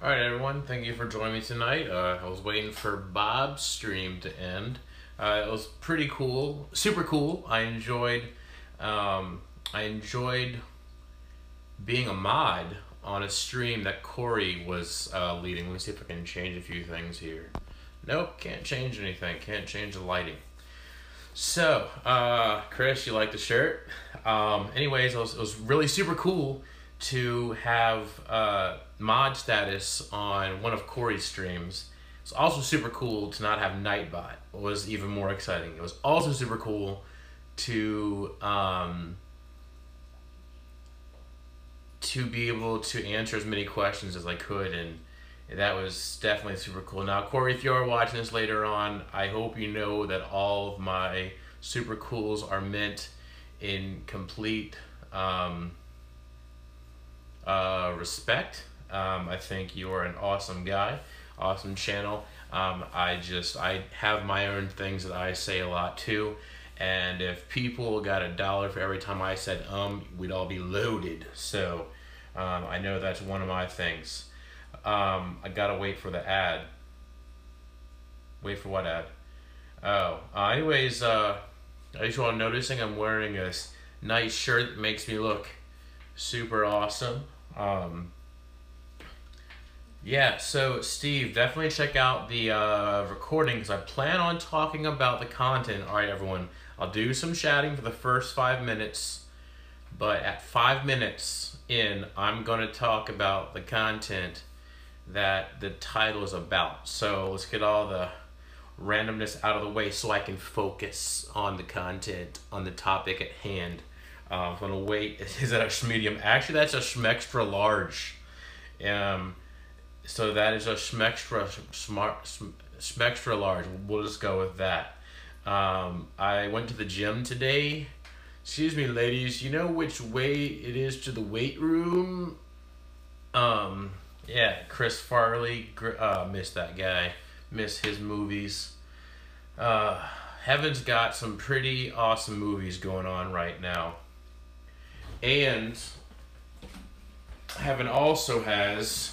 Alright everyone, thank you for joining me tonight. I was waiting for Bob's stream to end. It was pretty cool, super cool. I enjoyed being a mod on a stream that Corey was leading. Let me see if I can change a few things here. Nope, can't change anything, can't change the lighting. So, Chris, you like the shirt? Anyways, it was really super cool to have mod status on one of Corey's streams. It's also super cool to not have Nightbot. It was even more exciting. It was also super cool to be able to answer as many questions as I could, and that was definitely super cool. Now, Corey, if you're watching this later on, I hope you know that all of my super cools are meant in complete respect. I think you're an awesome guy, awesome channel. I have my own things that I say a lot too, and if people got $1 for every time I said we'd all be loaded. So I know that's one of my things. I gotta wait for the ad. Wait for what ad? Oh, anyways, as you all noticing, I'm wearing a nice shirt that makes me look super awesome. Yeah, so Steve, definitely check out the recordings. I plan on talking about the content. All right, everyone, I'll do some chatting for the first 5 minutes, but at 5 minutes in, I'm going to talk about the content that the title is about. So let's get all the randomness out of the way so I can focus on the content, on the topic at hand. I'm gonna wait. Is that a medium? Actually, that's a schmextra large. So that is a schmextra large. We'll just go with that. I went to the gym today. Excuse me, ladies. You know which way it is to the weight room? Yeah, Chris Farley. Miss that guy. Miss his movies. Heaven's got some pretty awesome movies going on right now. And Heaven also has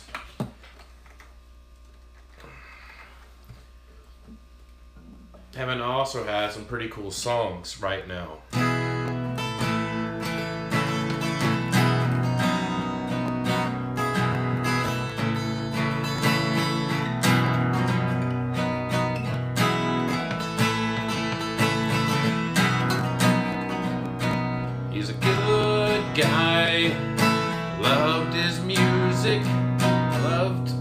some pretty cool songs right now. He's a good guy, loved his music, loved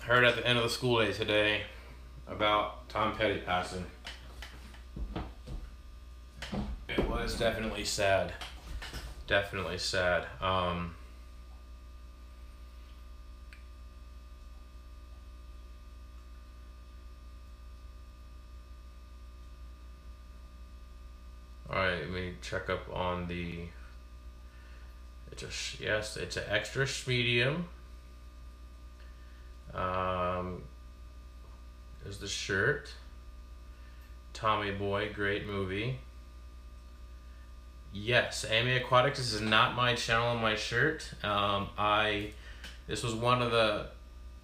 heard at the end of the school day today about Tom Petty passing. It was definitely sad. Definitely sad. Alright, let me check up on the, yes, it's an extra medium. There's the shirt. Tommy Boy, great movie. Yes, Amy Aquatics, this is not my channel on my shirt. This was one of the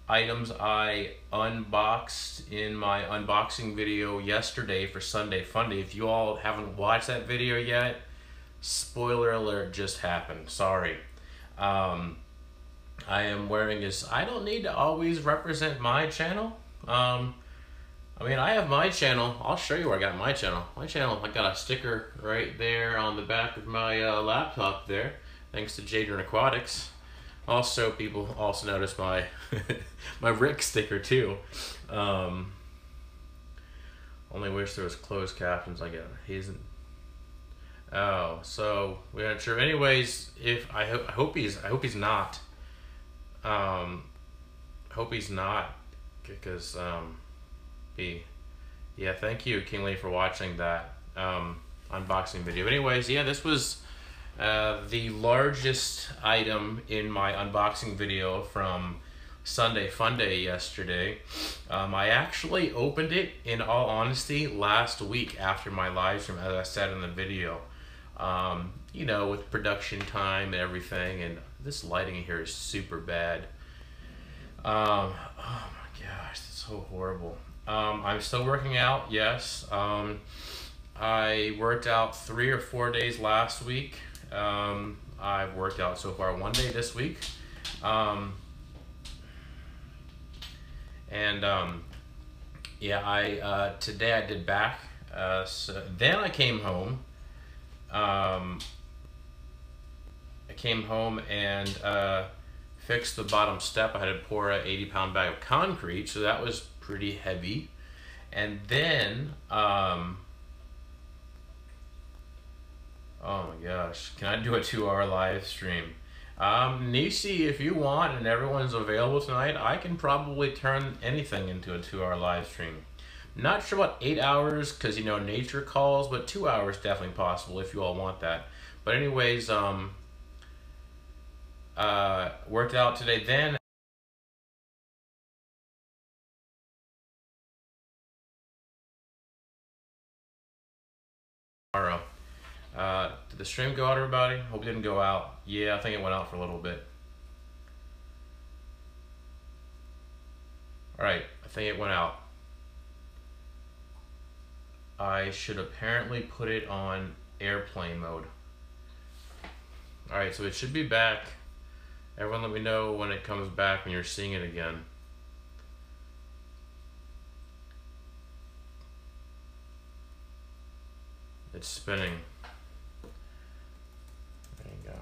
items I unboxed in my unboxing video yesterday for Sunday Funday. If you all haven't watched that video yet, spoiler alert just happened. Sorry. I am wearing this. I don't need to always represent my channel. I mean, I have my channel. I'll show you where I got my channel. My channel, I got a sticker right there on the back of my laptop there, thanks to Jaden Aquatics. Also, people also notice my my Rick sticker too. Only wish there was closed captions. I get he's. Oh, so we're not sure. Anyways, if I hope he's not. Hope he's not, because yeah. Thank you, King Lee, for watching that unboxing video. Anyways, yeah, this was the largest item in my unboxing video from Sunday Fun Day yesterday. I actually opened it, in all honesty, last week after my live stream, as I said in the video. You know, with production time and everything, and this lighting in here is super bad. Oh my gosh, that's so horrible. I'm still working out, yes. I worked out 3 or 4 days last week. I've worked out so far 1 day this week. Yeah, today I did back. So then I came home. I came home and fixed the bottom step. I had to pour a 80-pound bag of concrete, so that was pretty heavy. And then, oh my gosh, can I do a 2-hour live stream? Nisi, if you want and everyone's available tonight, I can probably turn anything into a 2-hour live stream. Not sure about 8 hours, because, you know, nature calls, but 2 hours definitely possible if you all want that. But anyways, worked out today then. Tomorrow. Did the stream go out, everybody? Hope it didn't go out. Yeah, I think it went out for a little bit. Alright, I think it went out. I should apparently put it on airplane mode. Alright, so it should be back. Everyone let me know when it comes back, when you're seeing it again. It's spinning. There you go.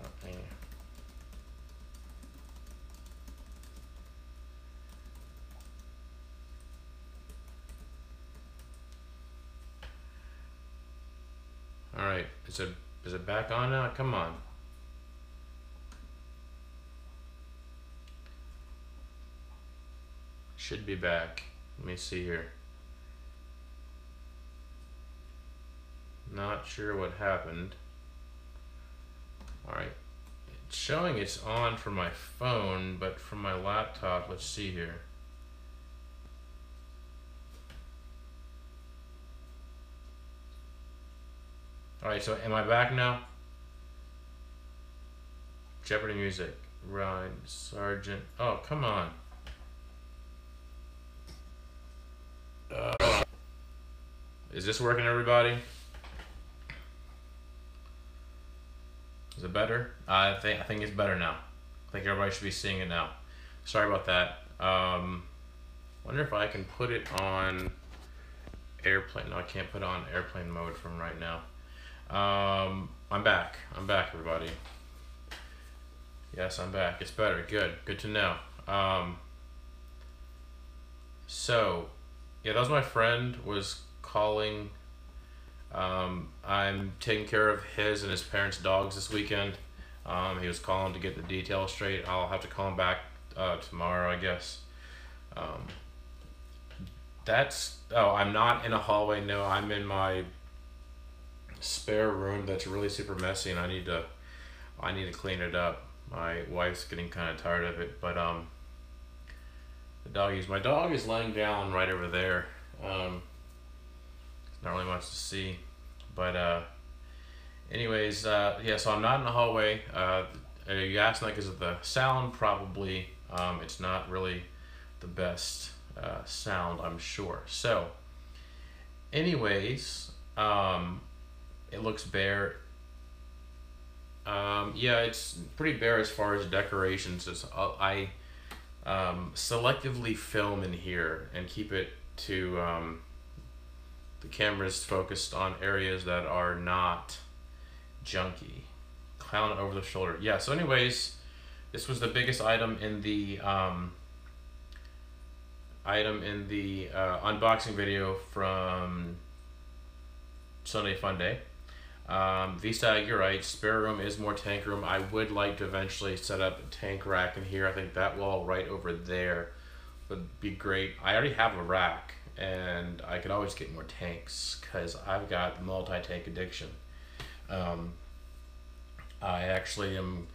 Alright, is it back on now? Come on. Should be back. Let me see here. Not sure what happened. Alright. It's showing it's on from my phone, but from my laptop, let's see here. Alright, so am I back now? Jeopardy music. Ryan Sargent. Oh, come on. Is this working, everybody? Is it better? I think it's better now. I think everybody should be seeing it now. Sorry about that. Wonder if I can put it on airplane. No, I can't put it on airplane mode from right now. I'm back, everybody. Yes, I'm back. It's better. Good to know. So, yeah, that was my friend was calling. I'm taking care of his and his parents' dogs this weekend. He was calling to get the details straight. I'll have to call him back tomorrow, I guess. I'm not in a hallway. No, I'm in my spare room that's really super messy, and I need to clean it up. My wife's getting kind of tired of it, but my dog is laying down right over there. Not really much to see, but anyways, yeah, so I'm not in the hallway. You asked like, is it the sound? Probably. It's not really the best sound, I'm sure. So anyways, it looks bare. Yeah, it's pretty bare as far as decorations. I selectively film in here and keep it to the camera's focused on areas that are not junky. Clown over the shoulder. Yeah, so anyways, this was the biggest item in the unboxing video from Sunday Fun Day. Vista, you're right, spare room is more tank room. I would like to eventually set up a tank rack in here. I think that wall right over there would be great. I already have a rack, and I could always get more tanks because I've got multi-tank addiction. I actually am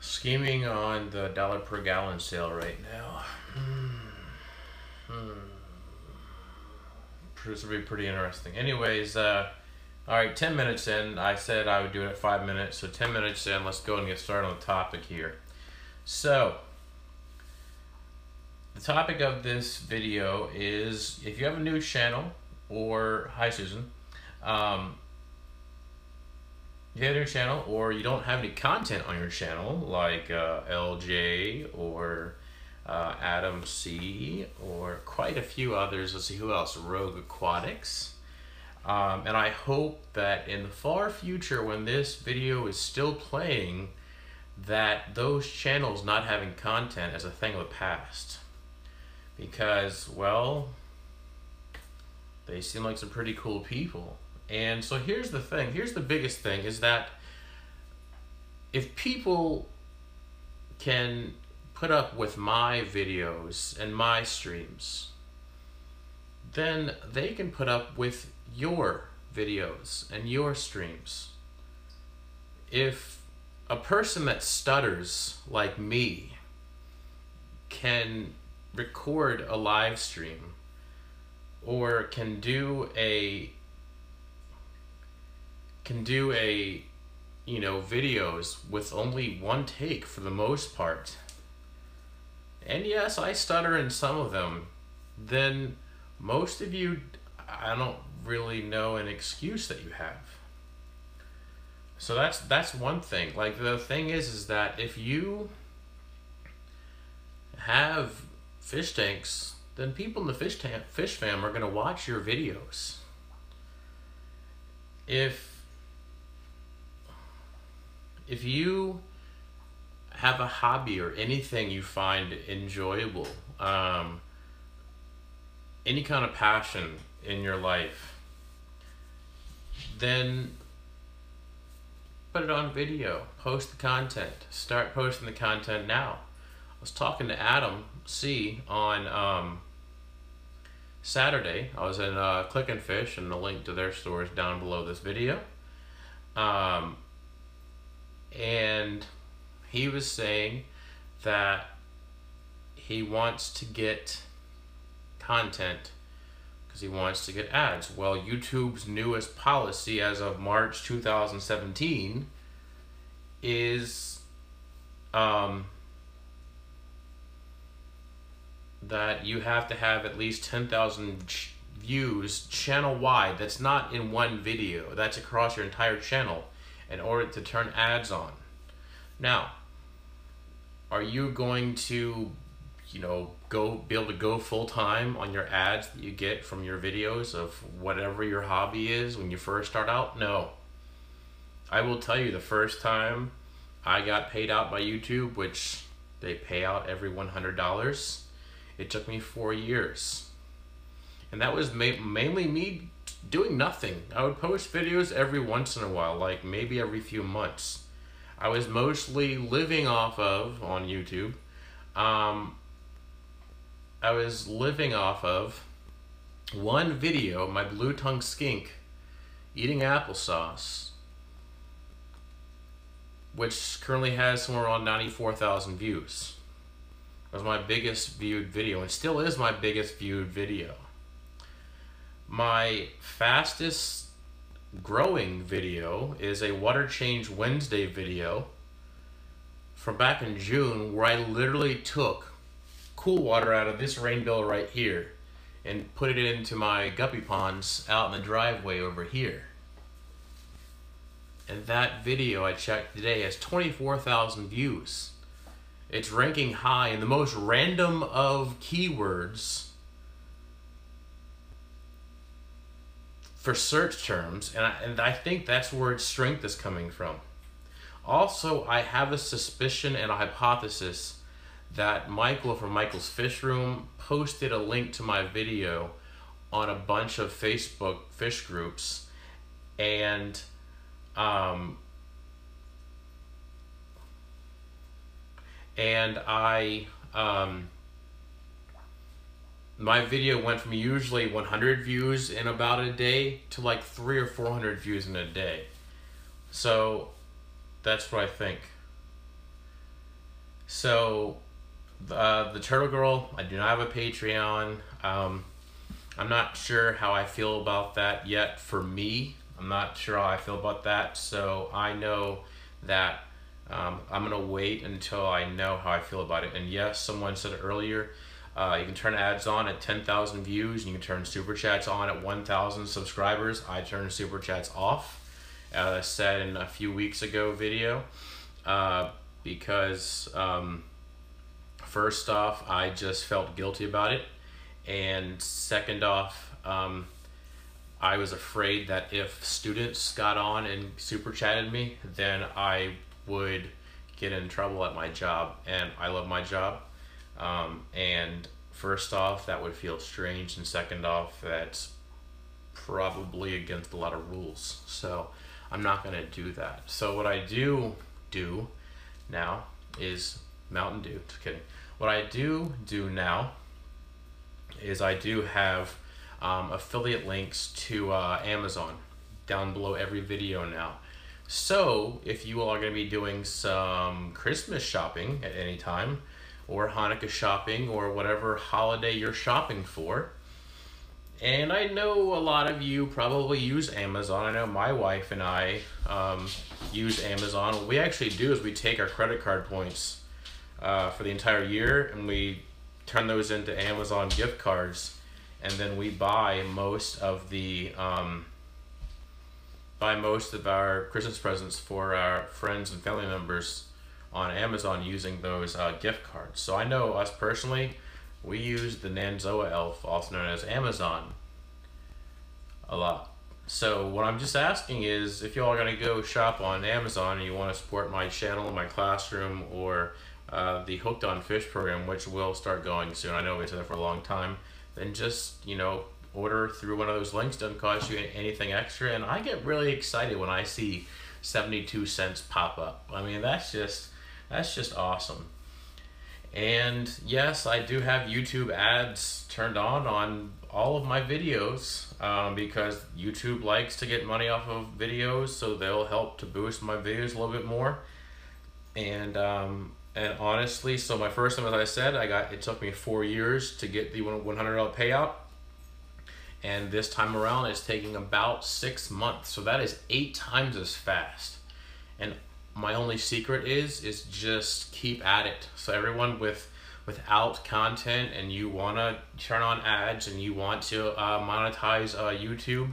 Scheming on the dollar per gallon sale right now. This will be pretty interesting. Anyways, all right, 10 minutes in. I said I would do it at 5 minutes, so 10 minutes in, let's go and get started on the topic here. So, the topic of this video is if you have a new channel, or, hi Susan, if you have a new channel or you don't have any content on your channel, like LJ or Adam C, or quite a few others. Let's see, who else? Rogue Aquatics. And I hope that in the far future, when this video is still playing, that those channels not having content is a thing of the past. Because, well, they seem like some pretty cool people. And so here's the thing, here's the biggest thing, is that if people can put up with my videos and my streams, then they can put up with your videos and your streams. If a person that stutters like me can record a live stream, or can do a videos with only one take for the most part, and yes, I stutter in some of them, then most of you, I don't really know an excuse that you have. So that's one thing. Like, the thing is that if you have fish tanks, then people in the fish fam are going to watch your videos. If you have a hobby or anything you find enjoyable, any kind of passion in your life, then put it on video, post the content, start posting the content now. I was talking to Adam C on Saturday. I was in Click and Fish, and the link to their store is down below this video. And he was saying that he wants to get content because he wants to get ads. Well, YouTube's newest policy as of March 2017 is that you have to have at least 10,000 views channel-wide. That's not in one video. That's across your entire channel in order to turn ads on. Now, are you going to, be able to go full-time on your ads that you get from your videos of whatever your hobby is when you first start out? No. I will tell you, the first time I got paid out by YouTube, which they pay out every $100, it took me 4 years. And that was mainly me doing nothing. I would post videos every once in a while, like maybe every few months. I was mostly living off of, on YouTube, I was living off of one video, my blue tongue skink eating applesauce, which currently has somewhere around 94,000 views. It was my biggest viewed video, and still is my biggest viewed video. My fastest growing video is a Water Change Wednesday video from back in June, where I literally took cool water out of this rainbill right here and put it into my guppy ponds out in the driveway over here. And that video, I checked today, has 24,000 views. It's ranking high in the most random of keywords for search terms, and I think that's where its strength is coming from. Also, I have a suspicion and a hypothesis that Michael from Michael's Fish Room posted a link to my video on a bunch of Facebook fish groups, and my video went from usually 100 views in about a day to like 300 or 400 views in a day. So that's what I think. So the Turtle Girl, I do not have a Patreon. I'm not sure how I feel about that yet. For me, I'm not sure how I feel about that. So I know that I'm gonna wait until I know how I feel about it. And yes, someone said it earlier, you can turn ads on at 10,000 views, and you can turn super chats on at 1,000 subscribers. I turned super chats off, as I said in a few weeks ago video, because first off, I just felt guilty about it, and second off, I was afraid that if students got on and super chatted me, then I would get in trouble at my job, and I love my job. And first off, that would feel strange, and second off, that's probably against a lot of rules. So I'm not gonna do that. So what I do now is Mountain Dew. Just kidding. What I do now is I do have affiliate links to Amazon down below every video now. So if you all are going to be doing some Christmas shopping at any time, or Hanukkah shopping, or whatever holiday you're shopping for, and I know a lot of you probably use Amazon. I know my wife and I use Amazon. What we actually do is we take our credit card points for the entire year, and we turn those into Amazon gift cards, and then we buy most of the our Christmas presents for our friends and family members on Amazon using those gift cards. So I know us personally, we use the Nanzoa elf, also known as Amazon, a lot. So what I'm just asking is, if y'all are gonna go shop on Amazon and you want to support my channel, my classroom, or the Hooked on Fish program, which will start going soon. I know we've been there for a long time. Then just, you know, order through one of those links. Doesn't cost you anything extra, and I get really excited when I see 72 cents pop up. I mean, that's just awesome. And yes, I do have YouTube ads turned on all of my videos, because YouTube likes to get money off of videos, so they'll help to boost my videos a little bit more. And honestly, so my first time, as I said, it took me 4 years to get the $100 payout. And this time around, it's taking about 6 months. So that is 8 times as fast. And my only secret is just keep at it. So everyone without content, and you want to turn on ads, and you want to monetize YouTube,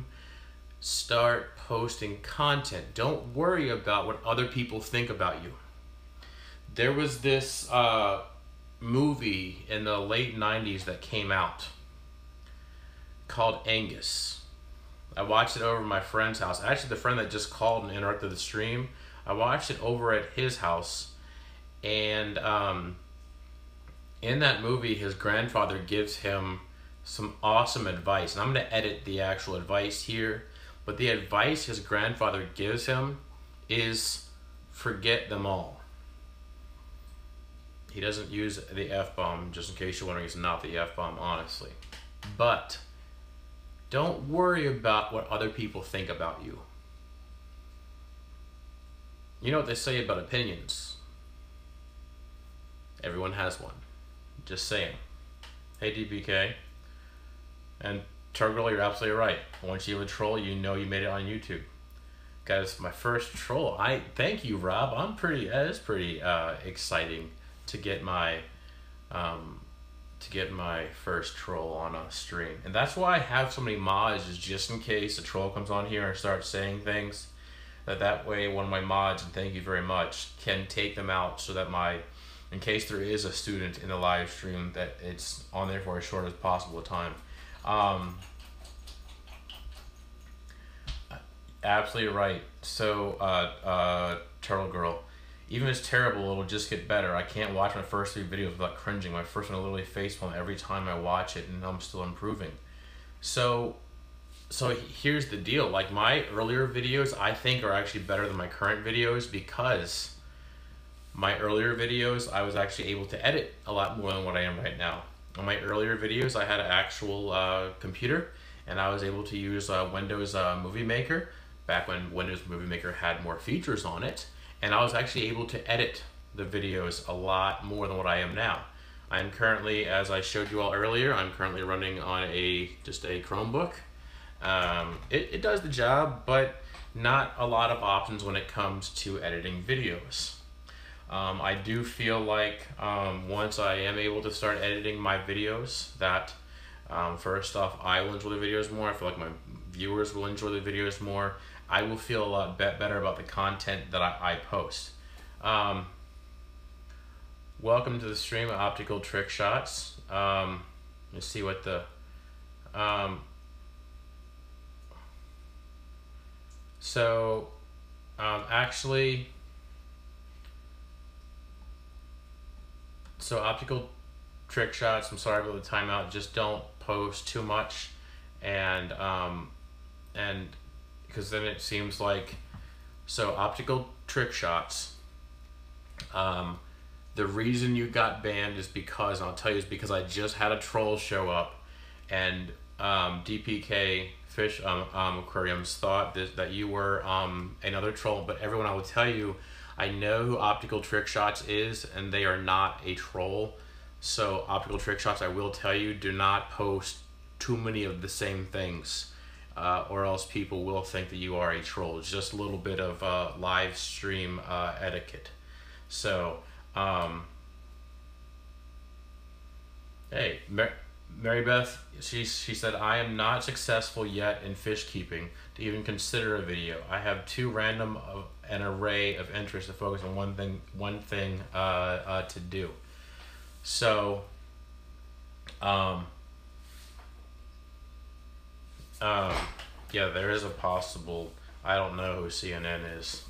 start posting content. Don't worry about what other people think about you. There was this movie in the late 90s that came out called Angus. I watched it over at my friend's house. Actually, the friend that just called and interrupted the stream, I watched it over at his house. And in that movie, his grandfather gives him some awesome advice. And I'm going to edit the actual advice here. But the advice his grandfather gives him is forget them all. He doesn't use the F-bomb, just in case you're wondering, it's not the F-bomb, honestly. But don't worry about what other people think about you. You know what they say about opinions. Everyone has one. Just saying. Hey, DBK. And Turgle, you're absolutely right. Once you have a troll, you know you made it on YouTube. Guys, my first troll. Thank you, Rob. That is pretty exciting to get my first troll on a stream. And that's why I have so many mods, is just in case a troll comes on here and starts saying things, that way one of my mods, and thank you very much, can take them out, so that in case there is a student in the live stream, that it's on there for as short as possible time. Absolutely right. So Turtle Girl, even if it's terrible, it'll just get better. I can't watch my first 3 videos without cringing. My first one, I literally facepalm every time I watch it, and I'm still improving. So here's the deal. Like, my earlier videos, I think, are actually better than my current videos, because my earlier videos, I was actually able to edit a lot more than what I am right now. On my earlier videos, I had an actual computer, and I was able to use Windows Movie Maker, back when Windows Movie Maker had more features on it. And I was actually able to edit the videos a lot more than what I am now. I'm currently, as I showed you all earlier, I'm currently running on just a Chromebook. It does the job, but not a lot of options when it comes to editing videos. I do feel like once I am able to start editing my videos that first off, I will enjoy the videos more. I feel like my viewers will enjoy the videos more. I will feel a lot better about the content that I post. Welcome to the stream of Optical Trick Shots. Let's see what the actually, so Optical Trick Shots, I'm sorry about the timeout, just don't post too much, and because then it seems like, so Optical Trick Shots, the reason you got banned is because, and I'll tell you, is because I just had a troll show up, and DPK Fish Aquariums thought that you were another troll, but everyone, I will tell you, I know who Optical Trick Shots is, and they are not a troll. So Optical Trick Shots, I will tell you, do not post too many of the same things, or else people will think that you are a troll. It's just a little bit of live stream etiquette. So, hey, Mary Beth, she said, I am not successful yet in fish keeping to even consider a video. I have too random an array of interests to focus on one thing to do. So, yeah, there is a possible, I don't know who CNN is.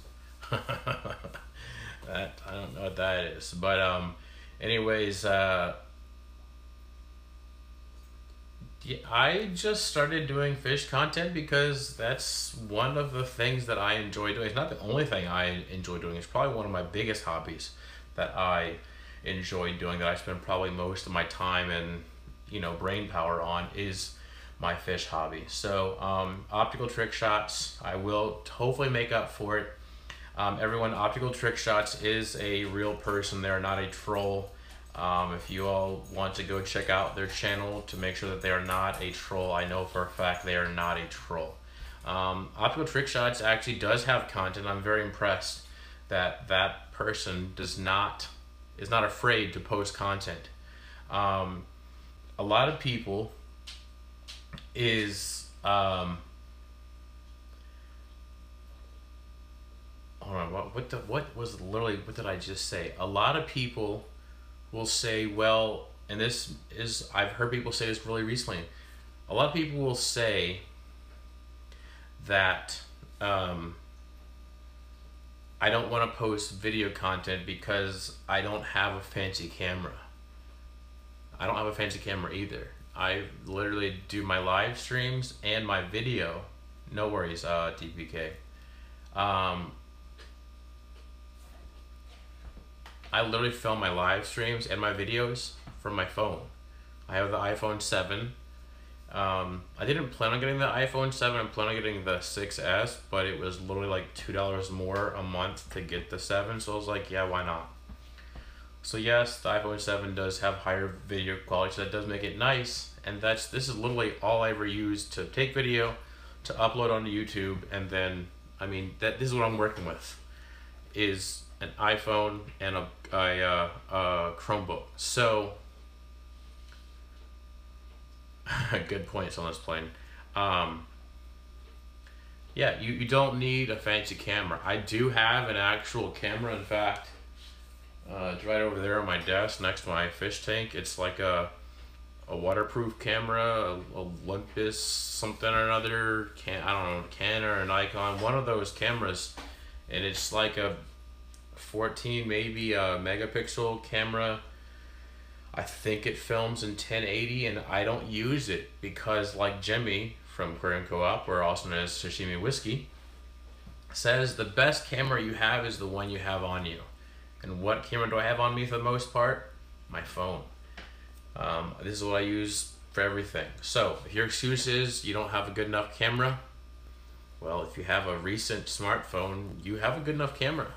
I don't know what that is, but anyways, yeah, I just started doing fish content because that's one of the things that I enjoy doing. It's not the only thing I enjoy doing. It's probably one of my biggest hobbies that I enjoy doing, that I spend probably most of my time and, you know, brain power on, is my fish hobby. So Optical Trick Shots, I will hopefully make up for it. Everyone, Optical Trick Shots is a real person. They're not a troll. If you all want to go check out their channel to make sure that they are not a troll, I know for a fact they are not a troll. Optical Trick Shots actually does have content. I'm very impressed that that person is not afraid to post content. A lot of people is hold on, what did I just say? A lot of people will say, well, and this is, I've heard people say this really recently, a lot of people will say that I don't want to post video content because I don't have a fancy camera. I don't have a fancy camera either. I literally do my live streams and my video. No worries, DPK. I literally film my live streams and my videos from my phone. I have the iPhone 7. I didn't plan on getting the iPhone 7. I'm planning on getting the 6S, but it was literally like $2 more a month to get the 7. So I was like, yeah, why not? So yes, the iPhone 7 does have higher video quality, so that does make it nice. And this is literally all I ever use to take video, to upload onto YouTube, and then, I mean, this is what I'm working with, is an iPhone and a Chromebook. So, good point, someone's playing. Yeah, you don't need a fancy camera. I do have an actual camera, in fact. It's right over there on my desk next to my fish tank. It's like a waterproof camera, a Olympus something or another, I don't know, Canon or a Nikon, one of those cameras, and it's like a 14 maybe a megapixel camera. I think it films in 1080, and I don't use it because, like Jimmy from Aquarium Co-op, or also known as Sashimi Whiskey, says the best camera you have is the one you have on you. And what camera do I have on me for the most part? My phone. This is what I use for everything. So if your excuse is you don't have a good enough camera, well, if you have a recent smartphone, you have a good enough camera.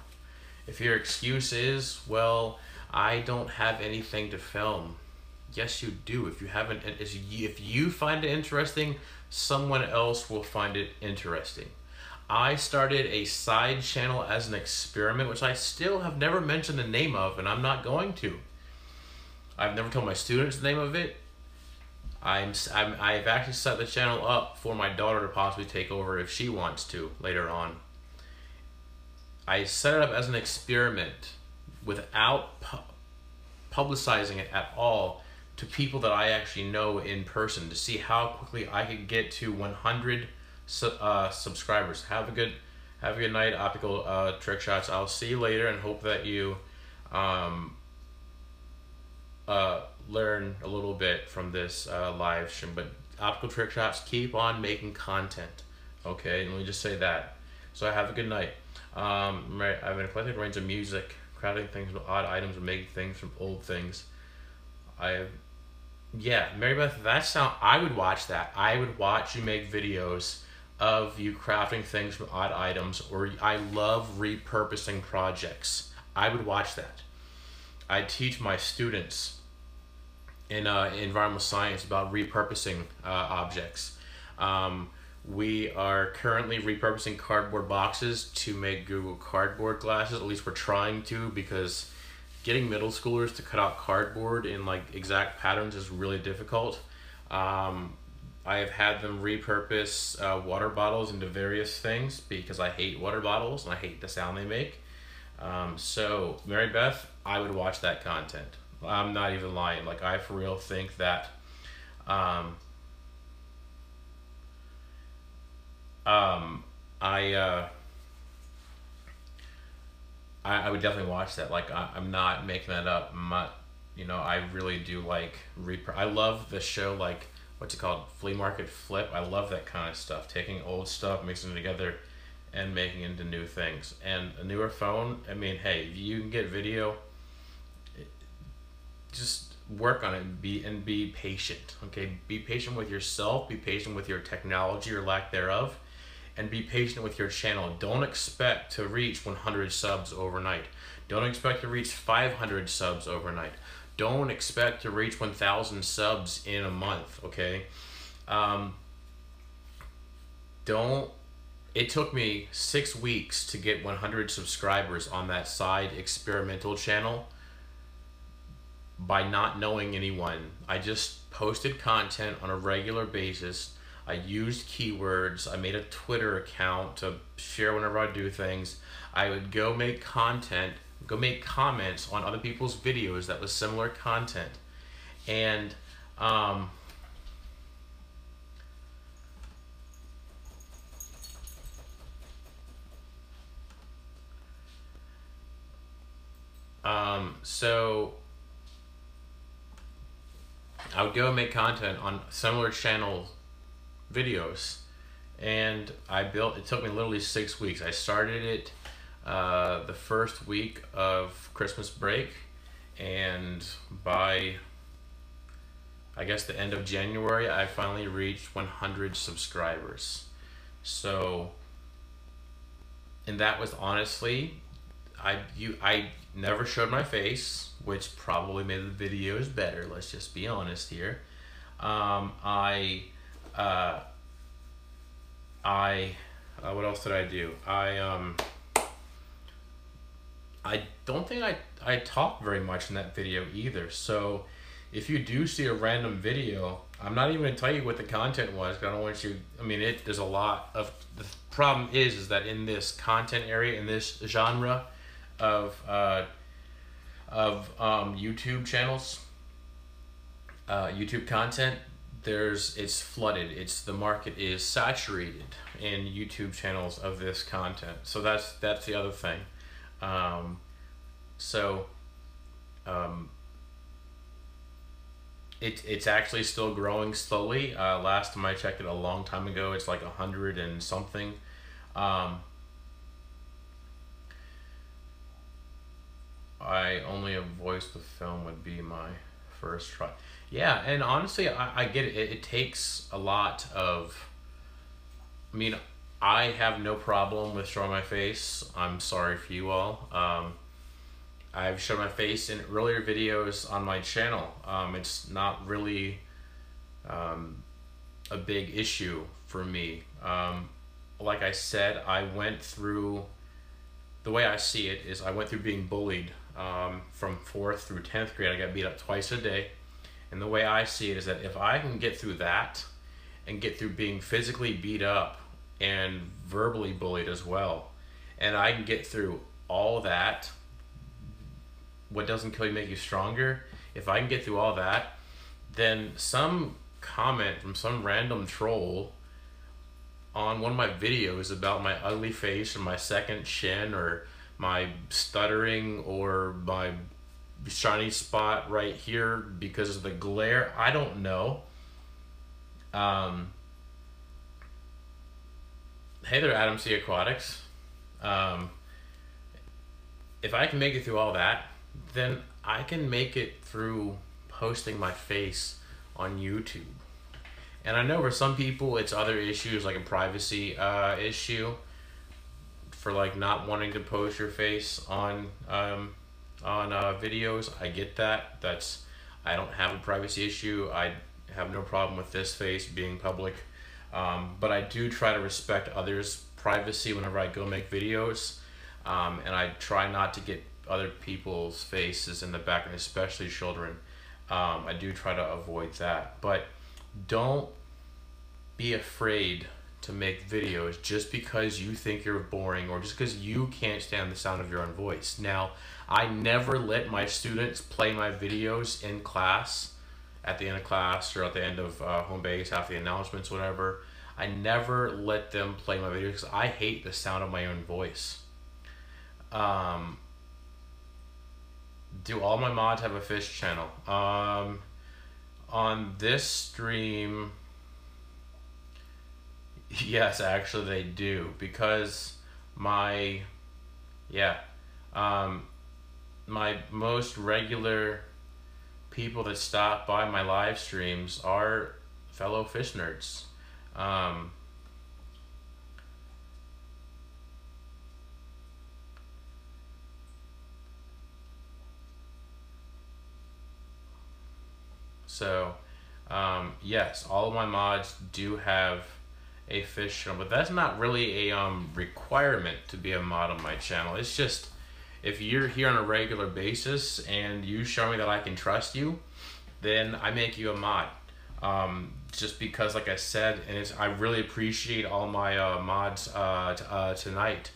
If your excuse is, well, I don't have anything to film. Yes, you do. If you find it interesting, someone else will find it interesting. I started a side channel as an experiment, which I still have never mentioned the name of, and I'm not going to. I've never told my students the name of it. I've actually set the channel up for my daughter to possibly take over if she wants to later on. I set it up as an experiment without publicizing it at all to people that I actually know in person to see how quickly I could get to 100 subscribers. Have a good night, Optical Trick Shots. I'll see you later and hope that you learn a little bit from this live stream. But Optical Trick Shots, keep on making content. Okay, let me just say that. So have a good night. I've been eclectic range of music, crafting things from odd items and making things from old things. Yeah, Mary Beth, I would watch that. I would watch you make videos of you crafting things from odd items, or I love repurposing projects. I would watch that. I teach my students in environmental science about repurposing objects. We are currently repurposing cardboard boxes to make Google Cardboard glasses. At least we're trying to, because getting middle schoolers to cut out cardboard in like exact patterns is really difficult. I have had them repurpose water bottles into various things because I hate water bottles and I hate the sound they make. So Mary Beth, I would watch that content. I'm not even lying. Like, I for real think that I would definitely watch that. Like, I'm not making that up. I'm not, I really do like I love the show, like, what's it called? Flea Market Flip. I love that kind of stuff. Taking old stuff, mixing it together, and making it into new things. And a newer phone, I mean, hey, if you can get video, just work on it and be patient. Okay, be patient with yourself, be patient with your technology or lack thereof, and be patient with your channel. Don't expect to reach 100 subs overnight. Don't expect to reach 500 subs overnight. Don't expect to reach 1,000 subs in a month, okay? It took me 6 weeks to get 100 subscribers on that side experimental channel by not knowing anyone. I just posted content on a regular basis. I used keywords. I made a Twitter account to share whenever I do things. I would go make content, go make comments on other people's videos that was similar content. And so I would go and make content on similar channel videos, and it took me literally 6 weeks. I started it the first week of Christmas break, and by, I guess, the end of January, I finally reached 100 subscribers. So, and that was honestly, I never showed my face, which probably made the videos better. Let's just be honest here. What else did I do? I don't think I talked very much in that video either. So if you do see a random video, I'm not even gonna tell you what the content was, because I don't want you, I mean, there's a lot of, the problem is that in this content area, in this genre of YouTube channels, YouTube content, it's flooded. The market is saturated in YouTube channels of this content. So that's the other thing. It's actually still growing slowly. Last time I checked it a long time ago, it's like 100 and something. Only a voice with film would be my first try. Yeah, and honestly, I get it. It takes a lot of, I mean, I have no problem with showing my face. I'm sorry for you all. I've shown my face in earlier videos on my channel. It's not really a big issue for me. Like I said, I went through, the way I see it is I went through being bullied from 4th through 10th grade. I got beat up twice a day. And the way I see it is that if I can get through that and get through being physically beat up and verbally bullied as well, and I can get through all that, what doesn't kill you make you stronger, if I can get through all that, then some comment from some random troll on one of my videos about my ugly face or my second chin or my stuttering or my shiny spot right here because of the glare, I don't know. Hey there, Adam C. Aquatics. If I can make it through all that, then I can make it through posting my face on YouTube. And I know for some people it's other issues, like a privacy issue, for like not wanting to post your face on videos. I get that. I don't have a privacy issue. I have no problem with this face being public, but I do try to respect others' privacy whenever I go make videos, and I try not to get other people's faces in the background, especially children. I do try to avoid that, but don't be afraid to make videos just because you think you're boring or just because you can't stand the sound of your own voice. Now, I never let my students play my videos in class, at the end of class or at the end of home base, after the announcements, whatever. I never let them play my videos because I hate the sound of my own voice. Do all my mods have a fish channel? On this stream, yes, actually they do, because my most regular people that stop by my live streams are fellow fish nerds. Yes, all of my mods do have a fish channel, but that's not really a requirement to be a mod on my channel. It's just, if you're here on a regular basis and you show me that I can trust you, then I make you a mod. Just because, like I said, and I really appreciate all my mods tonight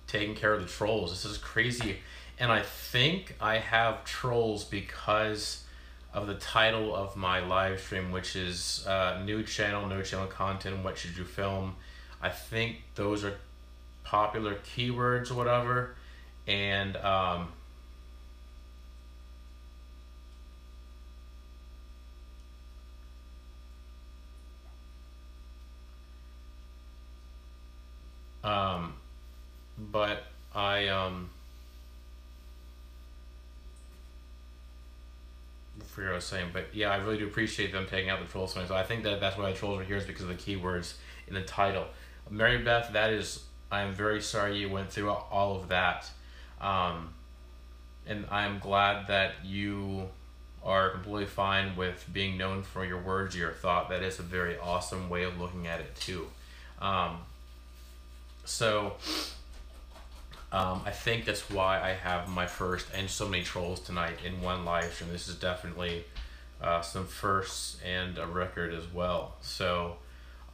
taking care of the trolls. This is crazy. And I think I have trolls because of the title of my live stream, which is new channel, no channel content, what should you film? I think those are popular keywords or whatever. And but I forget what I was saying, but yeah, I really do appreciate them taking out the trolls. So I think that's why the trolls are here, is because of the keywords in the title. Mary Beth, I am very sorry you went through all of that, and I'm glad that you are completely fine with being known for your words or your thought. That is a very awesome way of looking at it too. I think that's why I have my first and so many trolls tonight in one live stream. This is definitely some firsts and a record as well. So,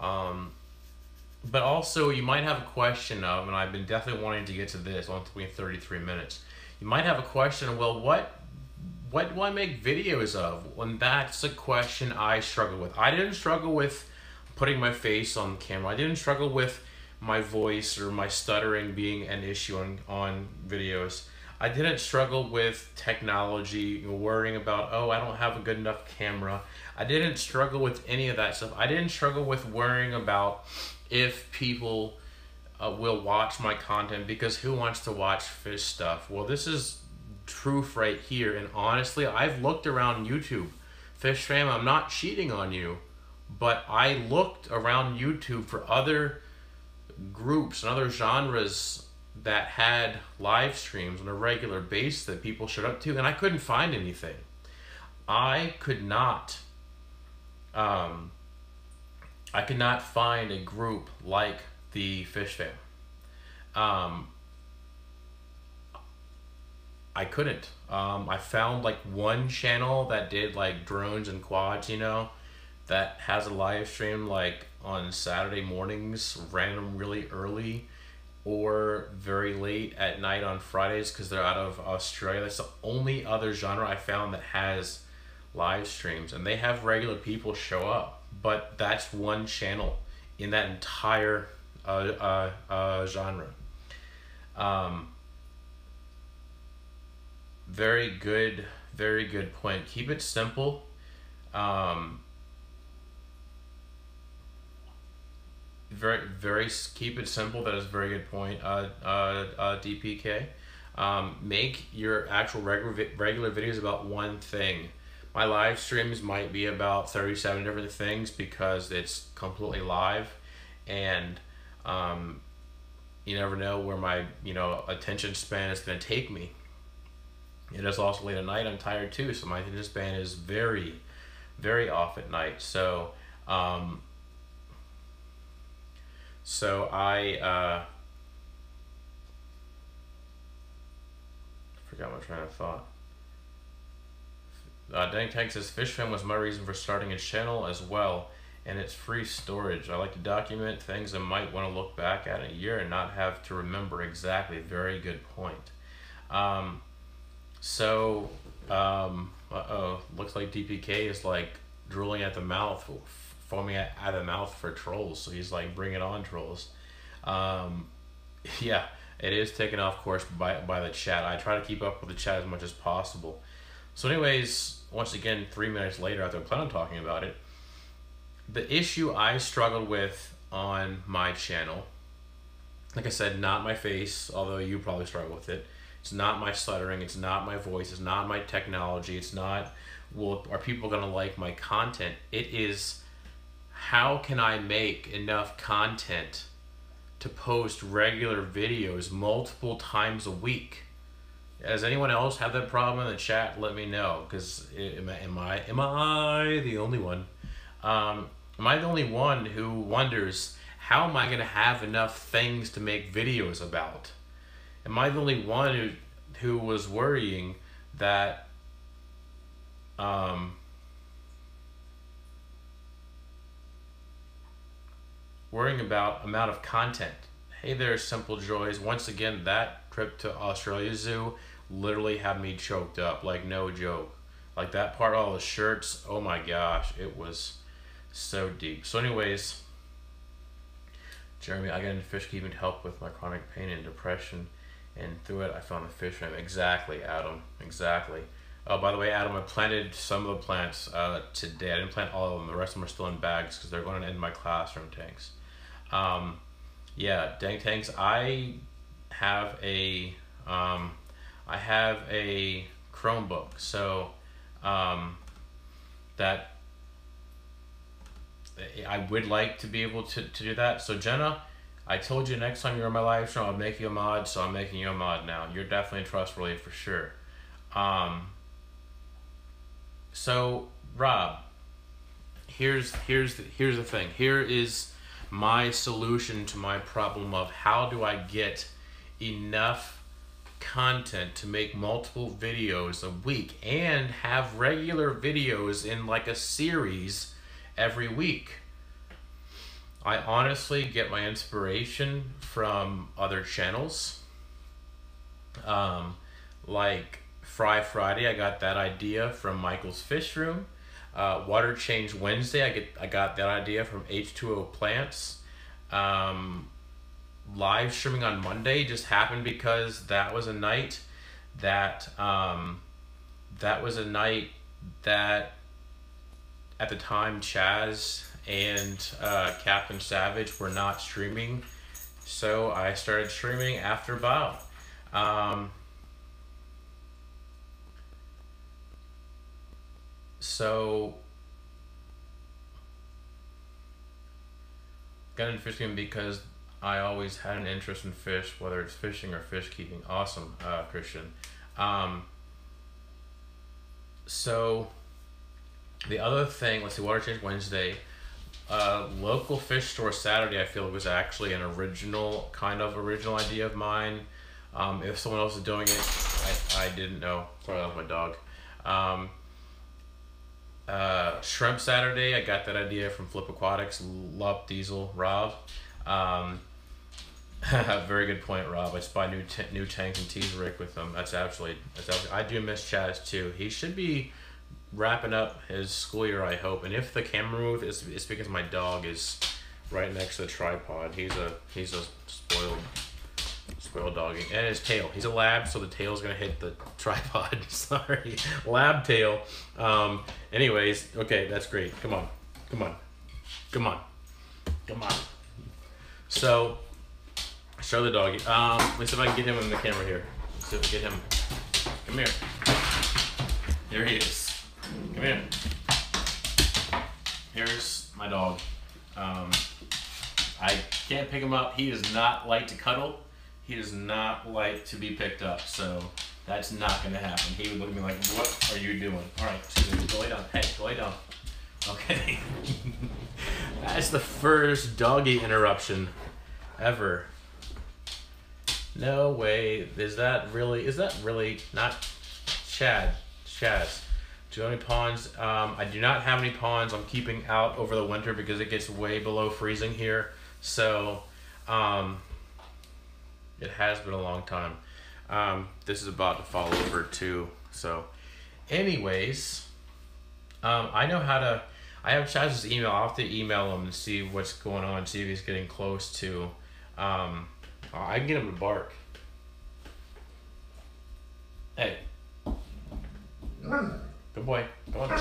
but also you might have a question of, and I've been definitely wanting to get to this, only took me 33 minutes. You might have a question of, well, what do I make videos of? And that's a question I struggle with. I didn't struggle with putting my face on camera. I didn't struggle with my voice or my stuttering being an issue on videos. I didn't struggle with technology, worrying about, oh, I don't have a good enough camera. I didn't struggle with any of that stuff. I didn't struggle with worrying about if people will watch my content, because who wants to watch fish stuff? Well, this is truth right here, and honestly, I've looked around YouTube. Fish fam, I'm not cheating on you, but I looked around YouTube for other groups and other genres that had live streams on a regular basis that people showed up to, and I couldn't find anything. I could not find a group like the Fish Fam. I couldn't. I found like one channel that did like drones and quads, you know, that has a live stream like on Saturday mornings, random really early, or very late at night on Fridays because they're out of Australia. That's the only other genre I found that has live streams, and they have regular people show up, but that's one channel in that entire genre. Very good point. Keep it simple. Keep it simple. That is a very good point. DPK. Make your actual regular videos about one thing. My live streams might be about 37 different things because it's completely live, and you never know where my attention span is going to take me. It is also late at night. I'm tired too, so my attention span is very, very off at night. So I forgot my train of thought. Dang Tank says, Fishfam was my reason for starting a channel as well, and it's free storage. I like to document things I might want to look back at in a year and not have to remember exactly. Very good point. Looks like DPK is like drooling at the mouth, foaming at the mouth for trolls. So he's like, bring it on, trolls. Yeah, it is taken off course by the chat. I try to keep up with the chat as much as possible. So anyways, once again, 3 minutes later after I plan on talking about it, the issue I struggled with on my channel, like I said, not my face, although you probably struggle with it. It's not my stuttering, it's not my voice, it's not my technology, it's not, well, are people gonna like my content? It is, how can I make enough content to post regular videos multiple times a week? Has anyone else had that problem in the chat? Let me know, because am I the only one? Am I the only one who wonders, how am I going to have enough things to make videos about? Am I the only one who was worrying that worrying about amount of content? Hey there, Simple Joys. Once again, that trip to Australia Zoo literally had me choked up, like no joke. Like that part, all the shirts, oh my gosh, it was so deep. So anyways, Jeremy, I got into fish keeping to help with my chronic pain and depression, and through it I found the fish fam. Exactly, Adam, exactly. Oh, by the way, Adam, I planted some of the plants today. I didn't plant all of them. The rest of them are still in bags because they're going in my classroom tanks. Yeah, dang tanks, I have a Chromebook, so that I would like to be able to do that. So Jenna, I told you next time you're on my live stream I'll make you a mod, so I'm making you a mod now. You're definitely trustworthy for sure. So Rob, here's the thing. Here is my solution to my problem of how do I get enough content to make multiple videos a week and have regular videos in like a series every week. I honestly get my inspiration from other channels. Like Fry Friday, I got that idea from Michael's Fish Room. Water Change Wednesday, I got that idea from H2O Plants. Live streaming on Monday just happened because that was a night that at the time Chaz and Captain Savage were not streaming, so I started streaming after Bob. So got into fishing because I always had an interest in fish, whether it's fishing or fish keeping. Awesome, Christian. So the other thing, let's see, Water Change Wednesday. Local fish store Saturday, I feel was actually an original idea of mine. If someone else is doing it, I didn't know. Sorry, that was my dog. Shrimp Saturday, I got that idea from Flip Aquatics. Love Diesel, Rob. Very good point, Rob. I spy new tanks and tease Rick with them. That's absolutely. I do miss Chaz too. He should be wrapping up his school year, I hope. And if the camera move it's because my dog is right next to the tripod. He's a spoiled doggy. And his tail. He's a lab, so the tail's gonna hit the tripod. Sorry, lab tail. Anyways, okay, that's great. Come on. So, show the doggy. Let's see if I can get him in the camera here. Let's see if we get him. Come here. There he is. Come here. Here's my dog. I can't pick him up. He does not like to cuddle. He does not like to be picked up. So that's not going to happen. He would look at me like, what are you doing? All right, go lay down. Hey, go lay down. Okay. That's the first doggy interruption ever. No way. Is that really not Chaz? Do you have any ponds? I do not have any ponds. I'm keeping out over the winter because it gets way below freezing here. So, it has been a long time. This is about to fall over too. So, anyways, I know how to. I have Chaz's email. I'll have to email him and see what's going on. See if he's getting close to. I can get him to bark. Hey. Good boy. Go on.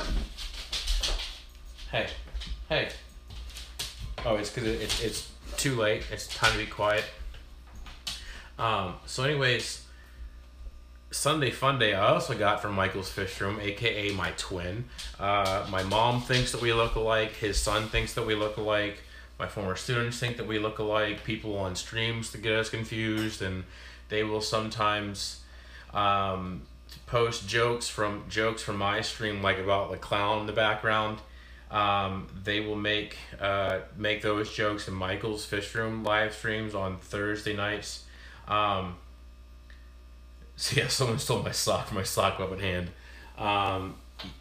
Hey. Oh, it's because it's too late. It's time to be quiet. So anyways, Sunday Fun Day I also got from Michael's Fish Room, aka my twin. My mom thinks that we look alike. His son thinks that we look alike. My former students think that we look alike. People on streams that get us confused, and they will sometimes post jokes from my stream, like about the clown in the background. They will make those jokes in Michael's Fish Room live streams on Thursday nights. So yeah, someone stole my sock weapon hand.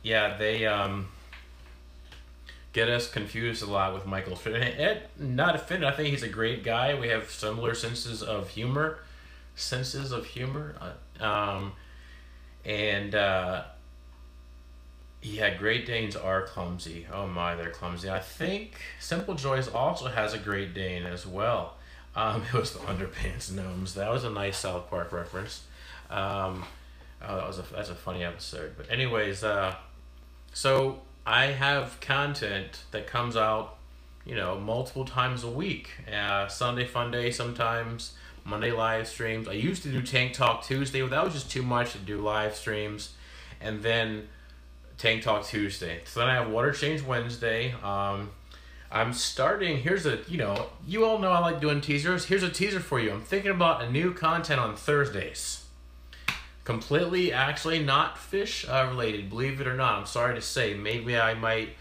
Yeah, they get us confused a lot with Michael's Fish. Not offended. I think he's a great guy. We have similar senses of humor. Yeah, Great Danes are clumsy. Oh my, they're clumsy. I think Simple Joys also has a Great Dane as well. It was the Underpants Gnomes. That was a nice South Park reference. That's a funny episode. But anyways, so I have content that comes out, multiple times a week. Sunday Fun Day sometimes, Monday live streams. I used to do Tank Talk Tuesday, but that was just too much to do live streams. And then Tank Talk Tuesday. So then I have Water Change Wednesday. I'm starting, you all know I like doing teasers. Here's a teaser for you. I'm thinking about a new content on Thursdays. Completely, actually not fish related, believe it or not. I'm sorry to say. Maybe I might,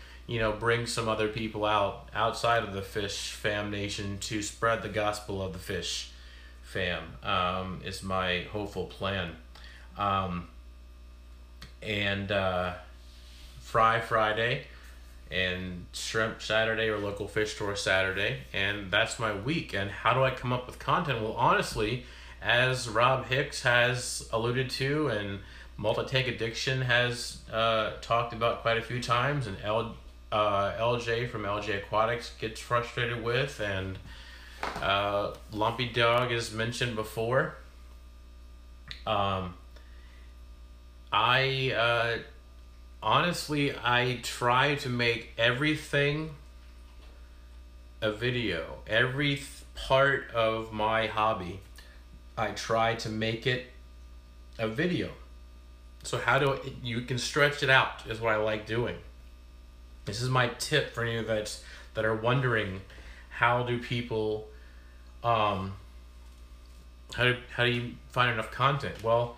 bring some other people outside of the fish fam nation to spread the gospel of the fish fam. Is my hopeful plan. Fry Friday and Shrimp Saturday or Local Fish Store Saturday, and that's my week. And how do I come up with content? Well, honestly, as Rob Hicks has alluded to and Multi-Tank Addiction has talked about quite a few times, and LJ from LJ Aquatics gets frustrated with, and Lumpy Dog is mentioned before. Honestly, I try to make everything a video. Every part of my hobby, I try to make it a video. So you can stretch it out is what I like doing. This is my tip for you that are wondering how do people, how do you find enough content? Well,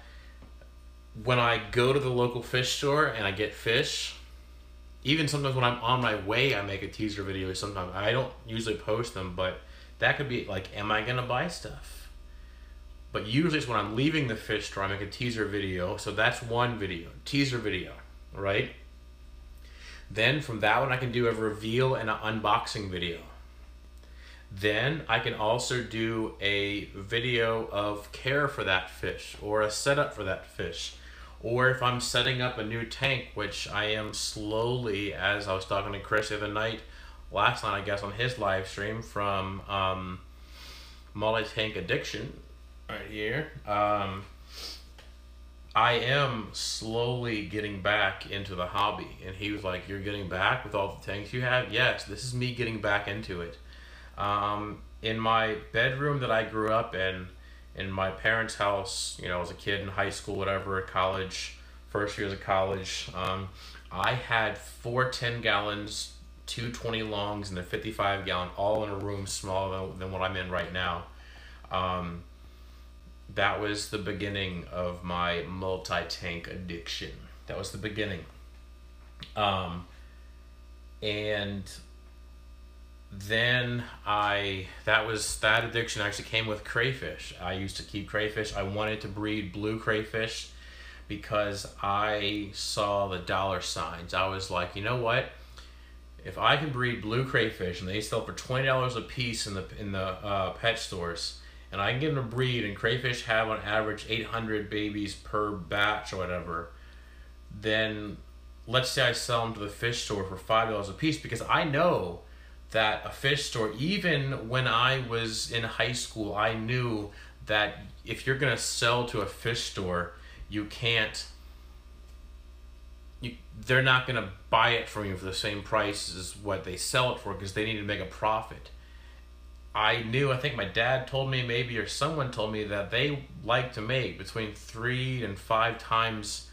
when I go to the local fish store and I get fish, even sometimes when I'm on my way, I make a teaser video. Sometimes I don't usually post them, but that could be like, am I gonna buy stuff? But usually it's when I'm leaving the fish store, I make a teaser video. So that's one video, teaser video, right? Then from that one, I can do a reveal and an unboxing video. Then I can also do a video of care for that fish or a setup for that fish. Or if I'm setting up a new tank, which I am slowly, as I was talking to Chris the other night, last night I guess on his live stream from Multi-Tank Addiction, right here. I am slowly getting back into the hobby. And he was like, you're getting back with all the tanks you have? Yes, this is me getting back into it. In my bedroom that I grew up in my parents' house, you know, as a kid in high school, whatever, college, first years of college, I had 4 10-gallons, 2 20 longs, and a 55-gallon, all in a room smaller than what I'm in right now. That was the beginning of my multi-tank addiction. That was the beginning. And then that addiction actually came with crayfish. I used to keep crayfish. I wanted to breed blue crayfish because I saw the dollar signs. I was like, you know what? If I can breed blue crayfish and they sell for $20 a piece in the pet stores, and I can get them to breed, and crayfish have on average 800 babies per batch or whatever, then let's say I sell them to the fish store for $5 a piece, because I know that a fish store, even when I was in high school, I knew that if you're gonna sell to a fish store, they're not gonna buy it from you for the same price as what they sell it for, because they need to make a profit. I think my dad told me maybe, or someone told me, that they like to make between 3 and 5 times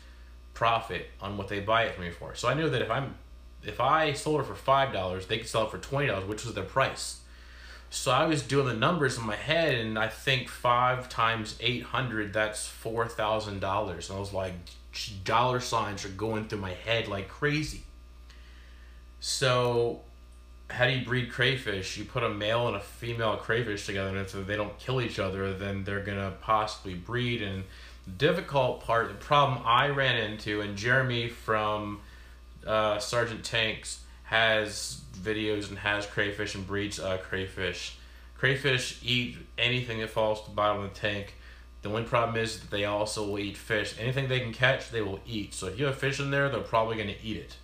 profit on what they buy it from me for. So I knew that if I sold it for $5, they could sell it for $20, which was their price. So I was doing the numbers in my head, and I think 5 times 800, that's $4,000. And I was like, dollar signs are going through my head like crazy. So how do you breed crayfish? You put a male and a female crayfish together, and if they don't kill each other, then they're gonna possibly breed. And the difficult part, the problem I ran into, and Jeremy from Sergeant Tanks has videos and has crayfish and breeds crayfish. Crayfish eat anything that falls to the bottom of the tank. The only problem is that they also will eat fish. Anything they can catch, they will eat. So if you have fish in there, they're probably going to eat it.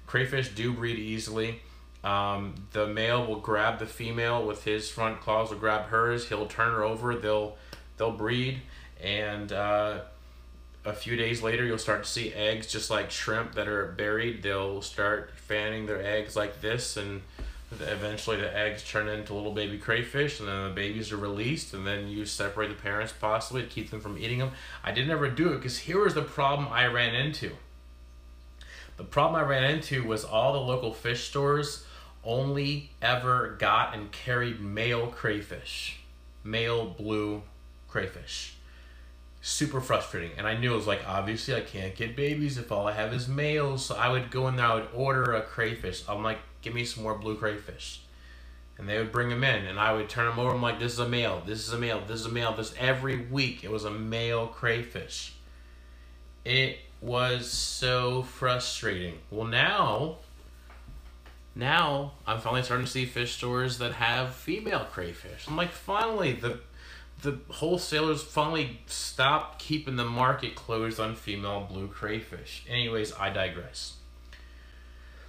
Crayfish do breed easily. The male will grab the female with his front claws, will grab hers, he'll turn her over, they'll breed, and a few days later you'll start to see eggs, just like shrimp that are buried. They'll start fanning their eggs like this, and eventually the eggs turn into little baby crayfish, and then the babies are released, and then you separate the parents possibly to keep them from eating them. I didn't ever do it because here was the problem I ran into. The problem I ran into was all the local fish stores only ever got and carried male crayfish, male blue crayfish. Super frustrating. And I knew it was like, obviously I can't get babies if all I have is males. So I would go in there, I would order a crayfish. I'm like, give me some more blue crayfish. And they would bring them in, and I would turn them over. I'm like, this is a male, this is a male, this is a male. Every week it was a male crayfish. It was so frustrating. Well, now I'm finally starting to see fish stores that have female crayfish. I'm like, finally, the wholesalers finally stopped keeping the market closed on female blue crayfish. Anyways, I digress.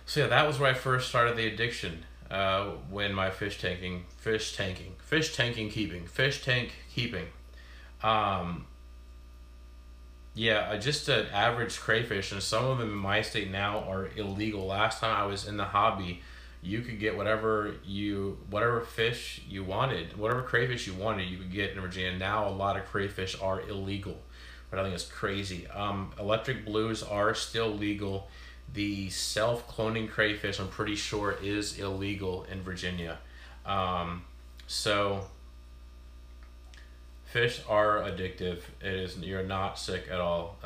So yeah, that was where I first started the addiction. When my fish tank keeping. Yeah, just an average crayfish, and some of them in my state now are illegal. Last time I was in the hobby, you could get whatever fish you wanted, whatever crayfish you wanted, you could get in Virginia. Now a lot of crayfish are illegal, but I think it's crazy. Electric blues are still legal. The self-cloning crayfish, I'm pretty sure, is illegal in Virginia. So fish are addictive. It is, you're not sick at all.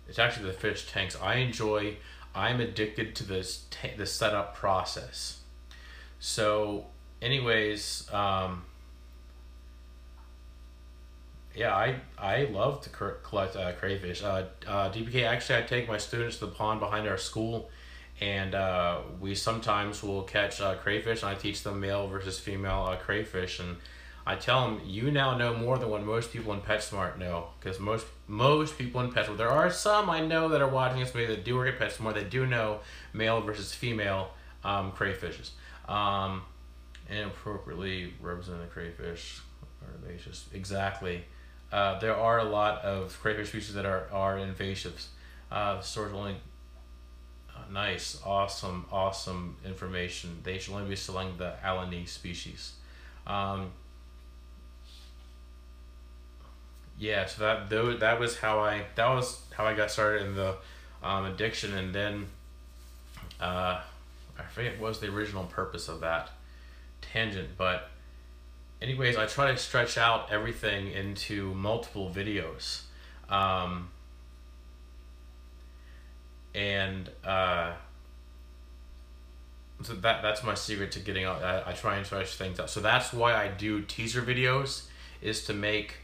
It's actually the fish tanks. I'm addicted to the setup process. So anyways, yeah, I love to collect crayfish. DPK, actually, I take my students to the pond behind our school, and we sometimes will catch crayfish, and I teach them male versus female crayfish, and I tell them, you now know more than what most people in PetSmart know, because most people in PetSmart, there are some I know that are watching this video that do work at PetSmart that do know male versus female crayfishes. Inappropriately representing the crayfish, or herbaceous, exactly. There are a lot of crayfish species that are invasives. The store's only nice, awesome information. They should only be selling the Alanese species. Yeah, so that was how I got started in the addiction, and then I forget what was the original purpose of that tangent, but anyways, I try to stretch out everything into multiple videos, so that's my secret to getting out. I try and stretch things out. So that's why I do teaser videos, is to make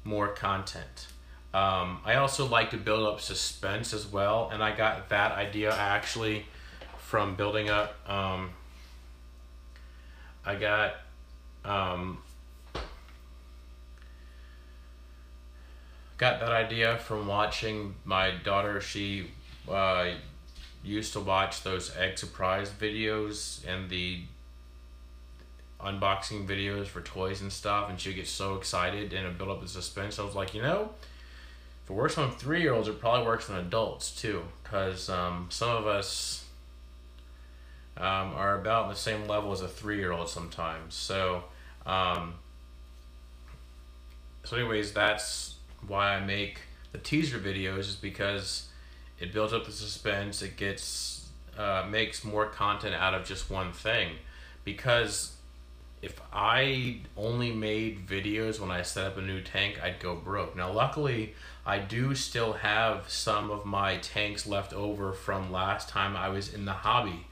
more content. I also like to build up suspense as well, and I got that idea actually from building up. I got that idea from watching my daughter. She used to watch those egg surprise videos and the unboxing videos for toys and stuff, and she would get so excited and it built up the suspense. I was like, you know, if it works on 3-year-olds, it probably works on adults too, because some of us are about the same level as a 3-year-old sometimes. So anyways, that's why I make the teaser videos, is because it builds up the suspense. It makes more content out of just one thing. Because if I only made videos when I set up a new tank, I'd go broke. Now luckily, I do still have some of my tanks left over from last time I was in the hobby.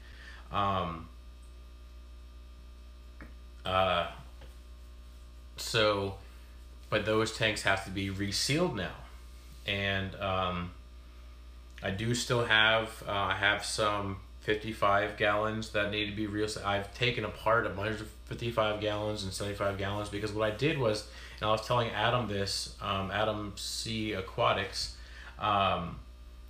But those tanks have to be resealed now, and I do still have I have some 55 gallons that need to be resealed. I've taken apart a bunch of 55 gallons and 75 gallons, because what I did was, and I was telling Adam this, Adam C Aquatics,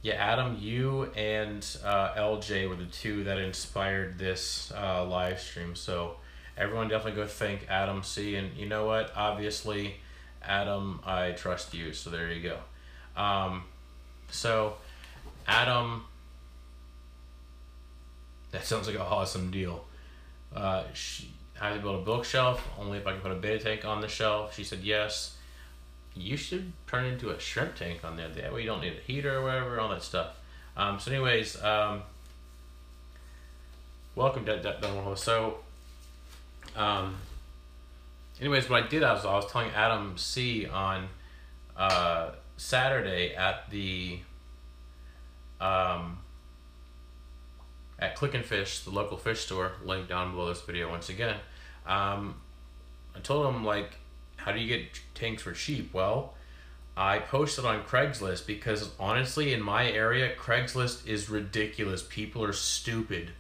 yeah, Adam, you and LJ were the two that inspired this live stream. So everyone definitely go thank Adam C. And you know what? Obviously, Adam, I trust you. So there you go. So Adam, that sounds like an awesome deal. I had to build a bookshelf, only if I can put a beta tank on the shelf. She said yes. You should turn it into a shrimp tank on there. That way you don't need a heater or whatever, all that stuff. So anyways, welcome to So anyways, what I did, I was telling Adam C on Saturday at the at Click and Fish, the local fish store, link down below this video once again. I told him, like, how do you get tanks for cheap? Well, I posted on Craigslist, because honestly, in my area, Craigslist is ridiculous. People are stupid.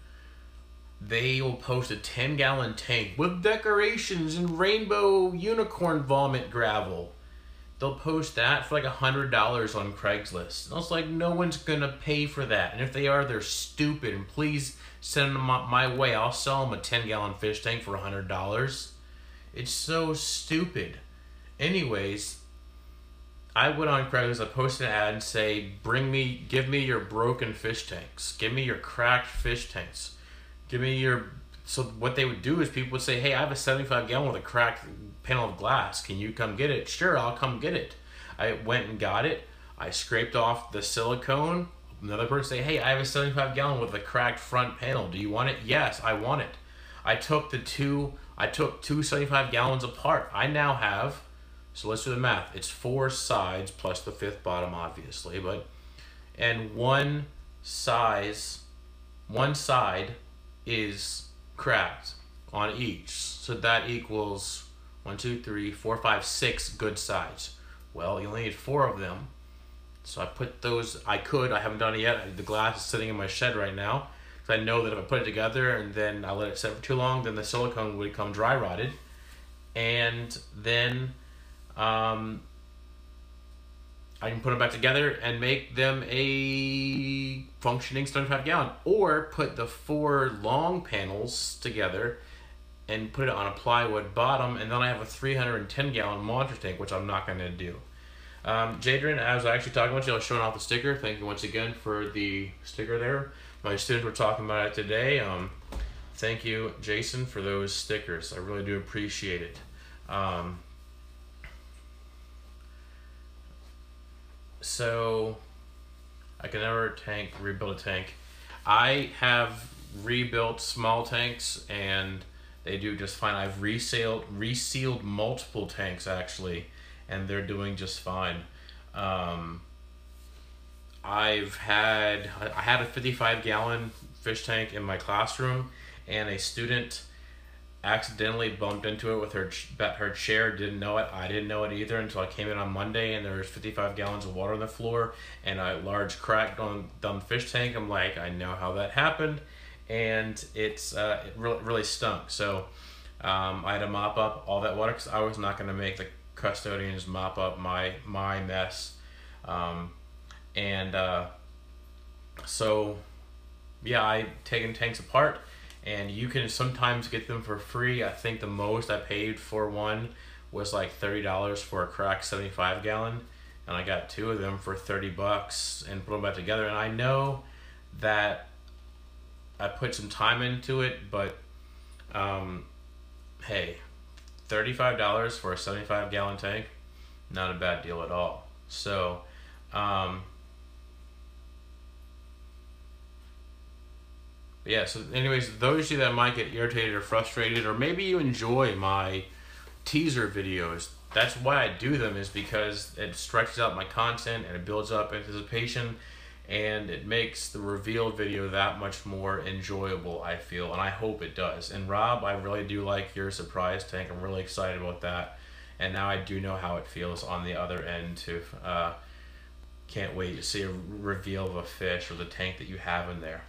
They will post a 10-gallon tank with decorations and rainbow unicorn vomit gravel. They'll post that for like $100 on Craigslist. And I was like, no one's gonna pay for that. And if they are, they're stupid. And please send them my way. I'll sell them a 10-gallon fish tank for $100. It's so stupid. Anyways, I went on Craigslist, I posted an ad and say, give me your broken fish tanks. Give me your cracked fish tanks. Give me your... So what they would do is people would say, hey, I have a 75-gallon with a cracked panel of glass. Can you come get it? Sure, I'll come get it. I went and got it. I scraped off the silicone. Another person say, hey, I have a 75-gallon with a cracked front panel. Do you want it? Yes, I want it. I took the two I took two 75 gallons apart. I now have, so let's do the math. It's 4 sides plus the 5th bottom, obviously, but, and one side is cracked on each. So that equals 1, 2, 3, 4, 5, 6 good sides. Well, you only need 4 of them. So I put those, I haven't done it yet. The glass is sitting in my shed right now. Because I know that if I put it together and then I let it sit for too long, then the silicone would become dry rotted. And then I can put them back together and make them a functioning 75 gallon. Or put the 4 long panels together and put it on a plywood bottom, and then I have a 310 gallon monster tank, which I'm not going to do. Jadrin, as I actually talking about you, I was showing off the sticker. Thank you once again for the sticker there. My students were talking about it today. Thank you, Jason, for those stickers. I really do appreciate it. So I can never rebuild a tank. I have rebuilt small tanks and they do just fine. I've resealed multiple tanks actually, and they're doing just fine. I had a 55 gallon fish tank in my classroom, and a student accidentally bumped into it with her chair, didn't know it. I didn't know it either until I came in on Monday, and there was 55 gallons of water on the floor and a large crack on the fish tank. I'm like, I know how that happened, and it really stunk. So I had to mop up all that water because I was not going to make the custodians mop up my mess. So yeah, I taken tanks apart, and you can sometimes get them for free. I think the most I paid for one was like $30 for a cracked 75 gallon, and I got 2 of them for $30 and put them back together. And I know that I put some time into it, but hey, $35 for a 75 gallon tank, not a bad deal at all. So yeah, so anyways, those of you that might get irritated or frustrated, or maybe you enjoy my teaser videos, that's why I do them, is because it stretches out my content and it builds up anticipation, and it makes the reveal video that much more enjoyable, I feel, and I hope it does. And Rob, I really do like your surprise tank. I'm really excited about that, and now I do know how it feels on the other end too. Can't wait to see a reveal of a fish or the tank that you have in there.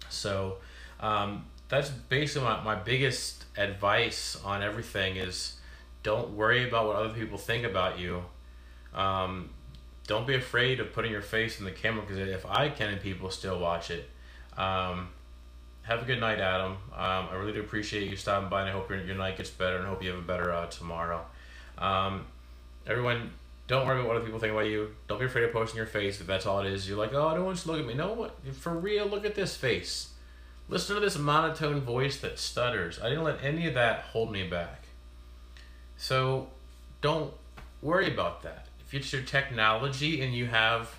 So that's basically my biggest advice on everything is don't worry about what other people think about you. Don't be afraid of putting your face in the camera, because if I can and people still watch it. Have a good night, Adam. I really do appreciate you stopping by, and I hope your night gets better, and hope you have a better tomorrow. Everyone, don't worry about what other people think about you. Don't be afraid of posting your face if that's all it is. You're like, oh, I don't want you to look at me. No, what? For real, look at this face. Listen to this monotone voice that stutters. I didn't let any of that hold me back. So don't worry about that. If it's your technology and you have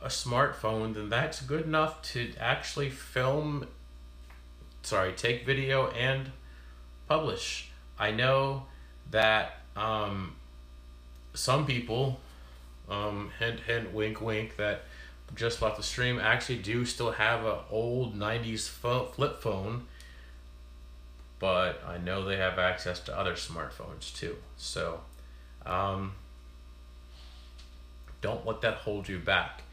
a smartphone, then that's good enough to actually take video and publish. I know that some people, hint, hint, wink, wink, that just left the stream actually do still have an old 90s flip phone, but I know they have access to other smartphones too. So don't let that hold you back.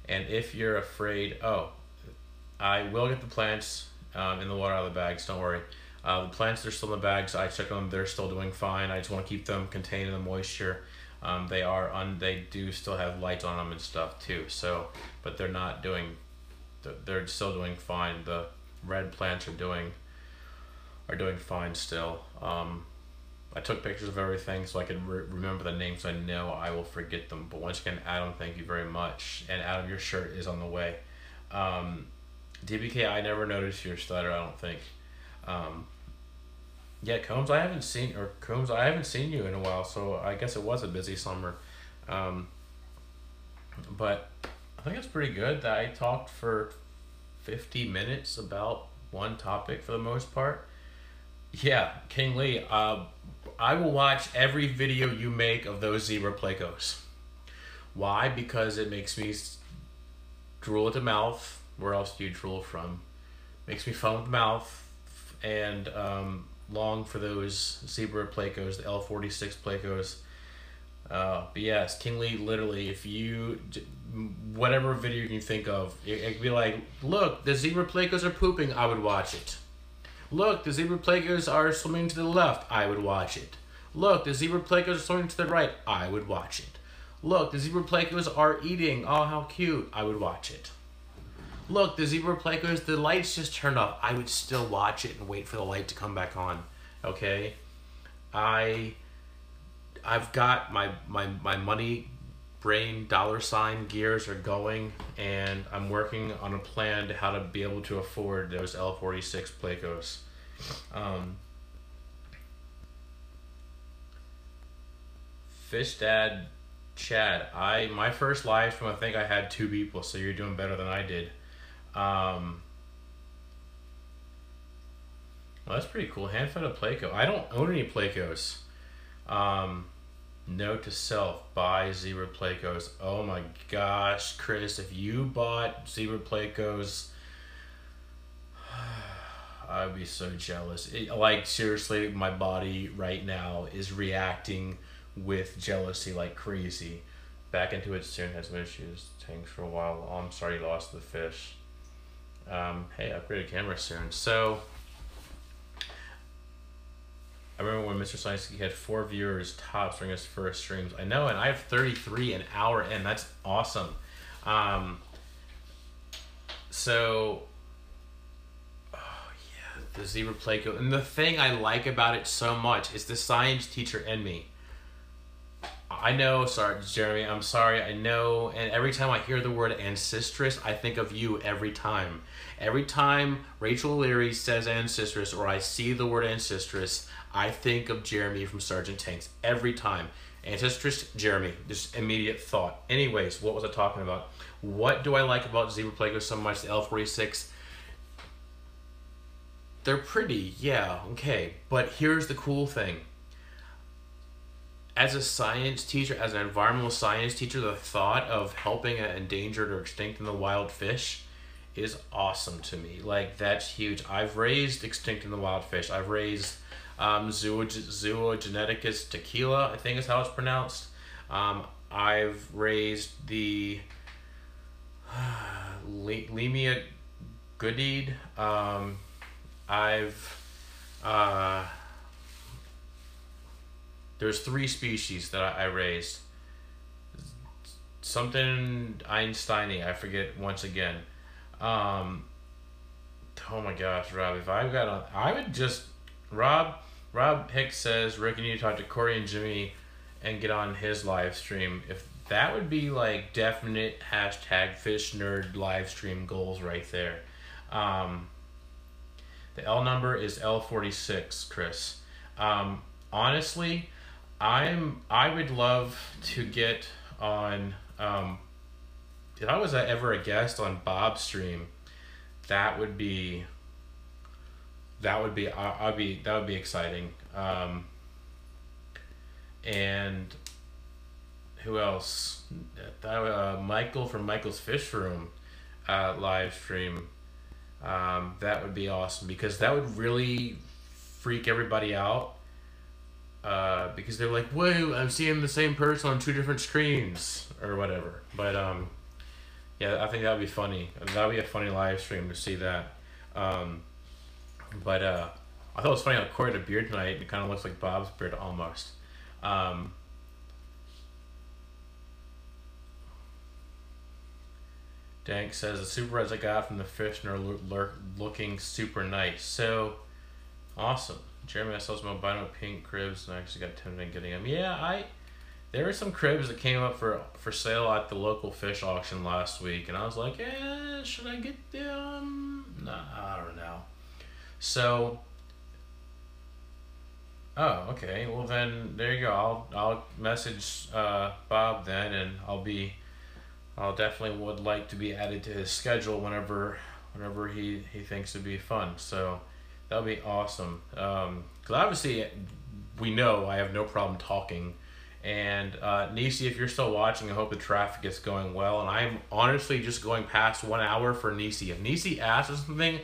And if you're afraid, I will get the plants in the water out of the bags, don't worry. The plants, they're still in the bags. I checked them, they're still doing fine. I just want to keep them contained in the moisture. They do still have lights on them and stuff too. So, but they're still doing fine. The red plants are doing fine still. I took pictures of everything so I can remember the names. I know I will forget them. But once again, Adam, thank you very much. And Adam, your shirt is on the way. DBK, I never noticed your stutter, I don't think. Yeah, Combs, I haven't seen you in a while, so I guess it was a busy summer. But I think it's pretty good that I talked for 50 minutes about one topic for the most part. Yeah, King Lee, I will watch every video you make of those zebra plecos. Why? Because it makes me drool at the mouth. Where else do you drool from? Makes me foam at the mouth and long for those zebra plecos, the L46 plecos. But yes, King Lee, literally, if you, whatever video you can think of, it could be like, look, the zebra plecos are pooping, I would watch it. Look, the zebra plecos are swimming to the left, I would watch it. Look, the zebra plecos are swimming to the right, I would watch it. Look, the zebra plecos are eating, oh how cute, I would watch it. Look, the zebra plecos, the lights just turned off, I would still watch it and wait for the light to come back on, okay? I've got my money, brain, dollar sign gears are going, and I'm working on a plan to how to be able to afford those L46 plecos. Fish Dad Chad, my first live stream, I think I had 2 people, so you're doing better than I did. Well, that's pretty cool. Hand-fed a pleco. I don't own any plecos. Note to self, buy zebra plecos. Oh my gosh, Chris, if you bought zebra plecos, I'd be so jealous. Like, seriously, my body right now is reacting with jealousy like crazy. Back into it soon, has some issues. Tanks for a while. Oh, I'm sorry you lost the fish. Hey, upgrade a camera soon. So, I remember when Mr. Science had 4 viewers tops during his first streams. I know, and I have 33 an hour in. That's awesome. So, oh yeah, the zebra pleco. And the thing I like about it so much is the science teacher in me. I know, sorry, Jeremy, I'm sorry, I know, and every time I hear the word ancestress, I think of you every time. Every time Rachel Leary says ancestress, or I see the word ancestress, I think of Jeremy from Sergeant Tanks. Every time. Ancestress, Jeremy, just immediate thought. Anyways, what was I talking about? What do I like about zebra plecos so much, the L46? They're pretty, yeah, okay, but here's the cool thing. As a science teacher, as an environmental science teacher, the thought of helping an endangered or extinct in the wild fish is awesome to me. Like, that's huge. I've raised extinct in the wild fish. I've raised Zoogeneticus tequila, I think is how it's pronounced. I've raised the Lemia goodid. There's 3 species that I raised. Something Einsteini, I forget once again. Oh my gosh, Rob, if I've got on, I would just, Rob Hicks says, Rick, you need to talk to Corey and Jimmy and get on his live stream. If that would be like definite hashtag fish nerd live stream goals right there. The L number is L46, Chris. Honestly, I would love to get on, if I was ever a guest on Bob's stream, that would be exciting. And who else? Michael from Michael's Fish Room live stream. That would be awesome, because that would really freak everybody out. Because they're like, whoa, I'm seeing the same person on 2 different screens or whatever. But yeah, I think that would be funny. That would be a funny live stream to see that. But I thought it was funny how Corey had a beard tonight. It kind of looks like Bob's beard almost. Dank says the super reds I got from the fish are looking super nice. So awesome. Jeremy, I saw some albino pink cribs and I actually got tempted in getting them. Yeah, there were some cribs that came up for sale at the local fish auction last week, and I was like, should I get them? Nah, I don't know. So, oh, okay. Well then, there you go. I'll message Bob then, and I'll definitely would like to be added to his schedule whenever he thinks it'd be fun. So That would be awesome. Because obviously, we know I have no problem talking. And Nisi, if you're still watching, I hope the traffic is going well. And I'm honestly just going past 1 hour for Nisi. If Nisi asks something,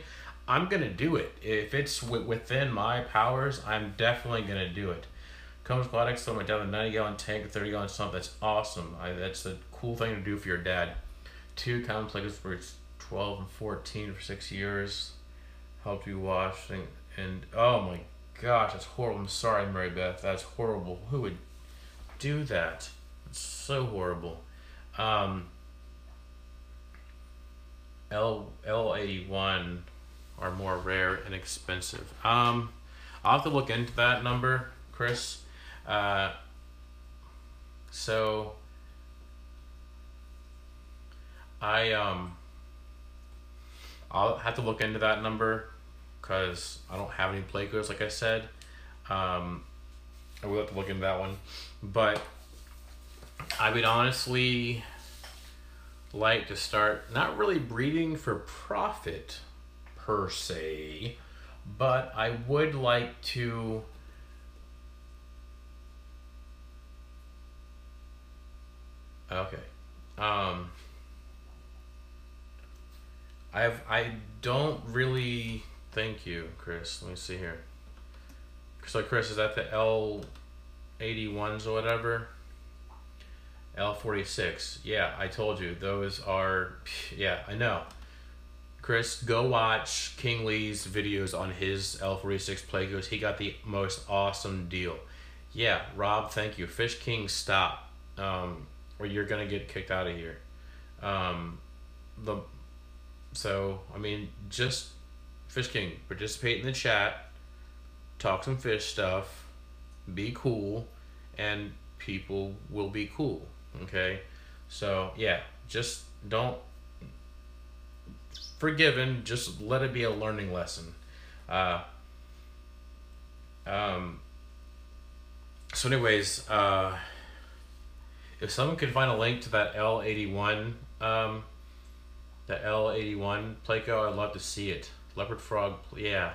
I'm going to do it. If it's within my powers, I'm definitely going to do it. Comes Aquatics, so I down a 90-gallon tank, a 30-gallon sump. That's awesome. That's a cool thing to do for your dad. 2 common plagues for 12 and 14 for 6 years. Helped you wash. And oh my gosh, that's horrible. I'm sorry, Mary Beth. That's horrible. Who would do that? It's so horrible. L81 are more rare and expensive. I'll have to look into that number, Chris. So I'll have to look into that number because I don't have any Plecos, like I said. I will have to look into that one. But I would honestly like to start not really breeding for profit per se, but I would like to I don't really, thank you, Chris. Let me see here. So Chris, is that the L81s or whatever? L46. Yeah, I told you those are. Yeah, I know. Chris, go watch King Lee's videos on his L46 Plecos. He got the most awesome deal. Yeah, Rob, thank you. Fish King, stop. Or you're gonna get kicked out of here. So I mean, just Fish King, participate in the chat, talk some fish stuff, be cool, and people will be cool. Okay, so yeah, just don't forgiven. Just let it be a learning lesson. So anyways, if someone could find a link to that L81, the L81 Pleco, I'd love to see it. Leopard frog, yeah,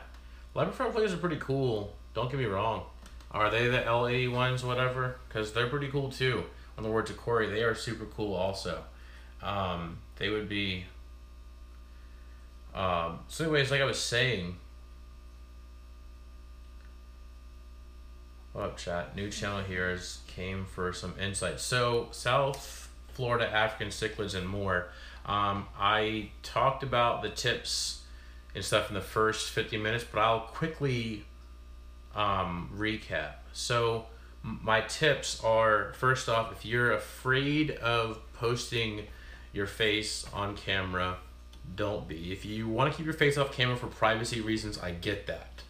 leopard frog Plecos are pretty cool. Don't get me wrong. Are they the L81s, whatever? Because they're pretty cool too. On the words of Corey, they are super cool also. They would be. So anyways, like I was saying. What up, chat? New channel here came for some insight. So South Florida African cichlids and more. I talked about the tips and stuff in the first 50 minutes, but I'll quickly recap. So my tips are, first off, if you're afraid of posting your face on camera, don't be. If you want to keep your face off camera for privacy reasons, I get that.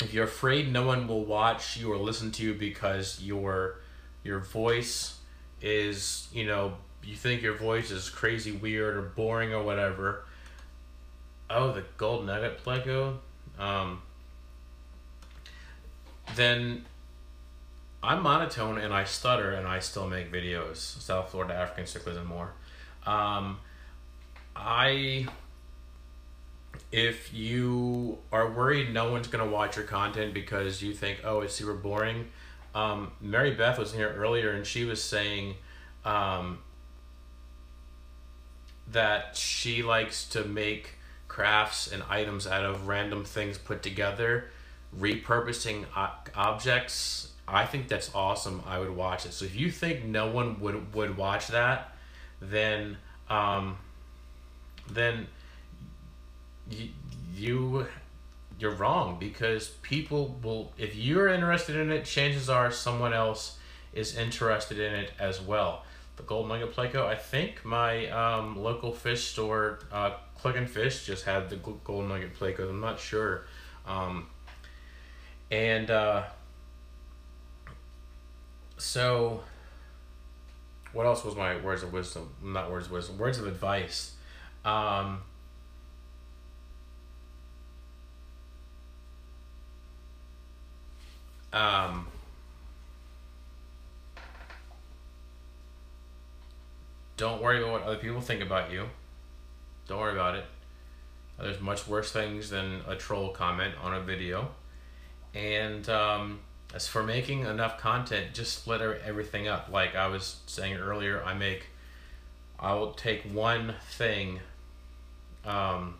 If you're afraid no one will watch you or listen to you because your voice is, you think your voice is crazy weird or boring or whatever. Oh, the gold nugget Pleco. Then I'm monotone and I stutter and I still make videos. South Florida African cichlids and more. If you are worried no one's gonna watch your content because you think, oh, it's super boring, Mary Beth was in here earlier and she was saying that she likes to make crafts and items out of random things put together, repurposing objects. I think that's awesome. I would watch it. So if you think no one would watch that, then you're wrong, because people will, if you're interested in it, chances are someone else is interested in it as well. The gold nugget Pleco, I think my local fish store, Click and Fish, just had the gold nugget Pleco. I'm not sure. So what else was my words of wisdom? Not words of wisdom, words of advice. Don't worry about what other people think about you. Don't worry about it. There's much worse things than a troll comment on a video. And as for making enough content, just split everything up. Like I was saying earlier, I will take one thing, I'll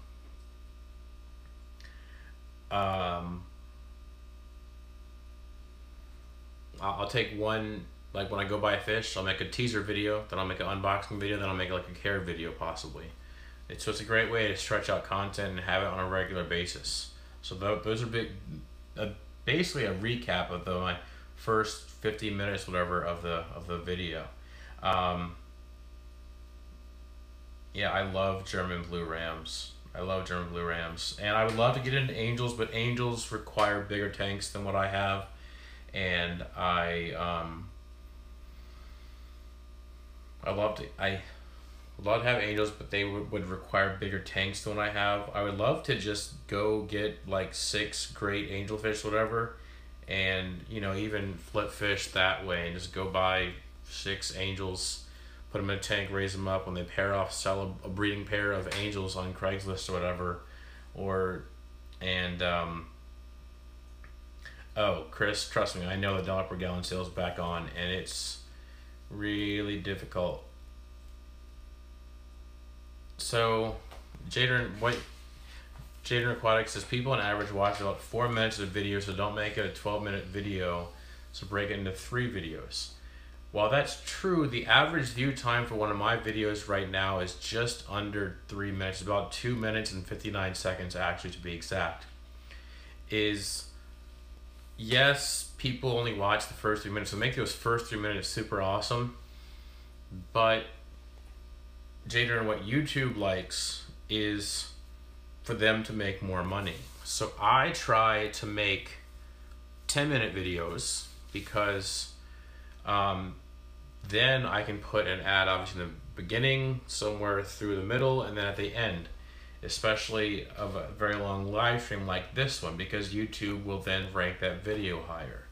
take one, like when I go buy a fish, I'll make a teaser video, then I'll make an unboxing video, then I'll make like a care video possibly. So it's a great way to stretch out content and have it on a regular basis. So those are basically a recap of my first 50 minutes, whatever, of the video. Yeah, I love German blue rams. I love German blue rams, and I would love to get into angels, but angels require bigger tanks than what I have, and I would love to have angels, but they would require bigger tanks than what I have. I would love to just go get like 6 great angelfish, whatever, and even flip fish that way and just go buy 6 angels, put them in a tank, raise them up. When they pair off, sell a breeding pair of angels on Craigslist or whatever. Oh, Chris, trust me, I know the dollar per gallon sale is back on, and it's really difficult. So, Jaden Aquatics says people on average watch about 4 minutes of video, so don't make it a 12-minute video. So break it into 3 videos. While that's true, the average view time for one of my videos right now is just under 3 minutes, about 2 minutes and 59 seconds actually, to be exact. Yes, people only watch the first 3 minutes, so make those first 3 minutes super awesome. But Jaden, what YouTube likes is for them to make more money. So I try to make 10-minute videos because then I can put an ad obviously in the beginning, somewhere through the middle, and then at the end, especially of a very long live stream like this one, because YouTube will then rank that video higher.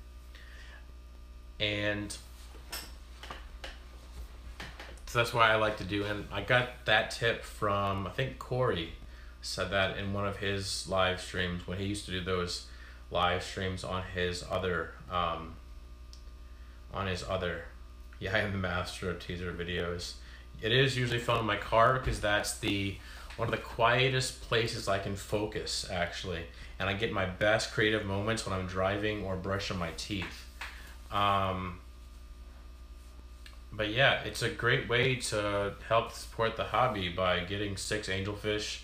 And so that's why I like to do, and I got that tip from, I think Corey said that in one of his live streams when he used to do those live streams on his other Yeah, I am the master of teaser videos. It is usually filmed in my car because that's one of the quietest places I can focus, actually. And I get my best creative moments when I'm driving or brushing my teeth. But yeah, it's a great way to help support the hobby by getting 6 angelfish,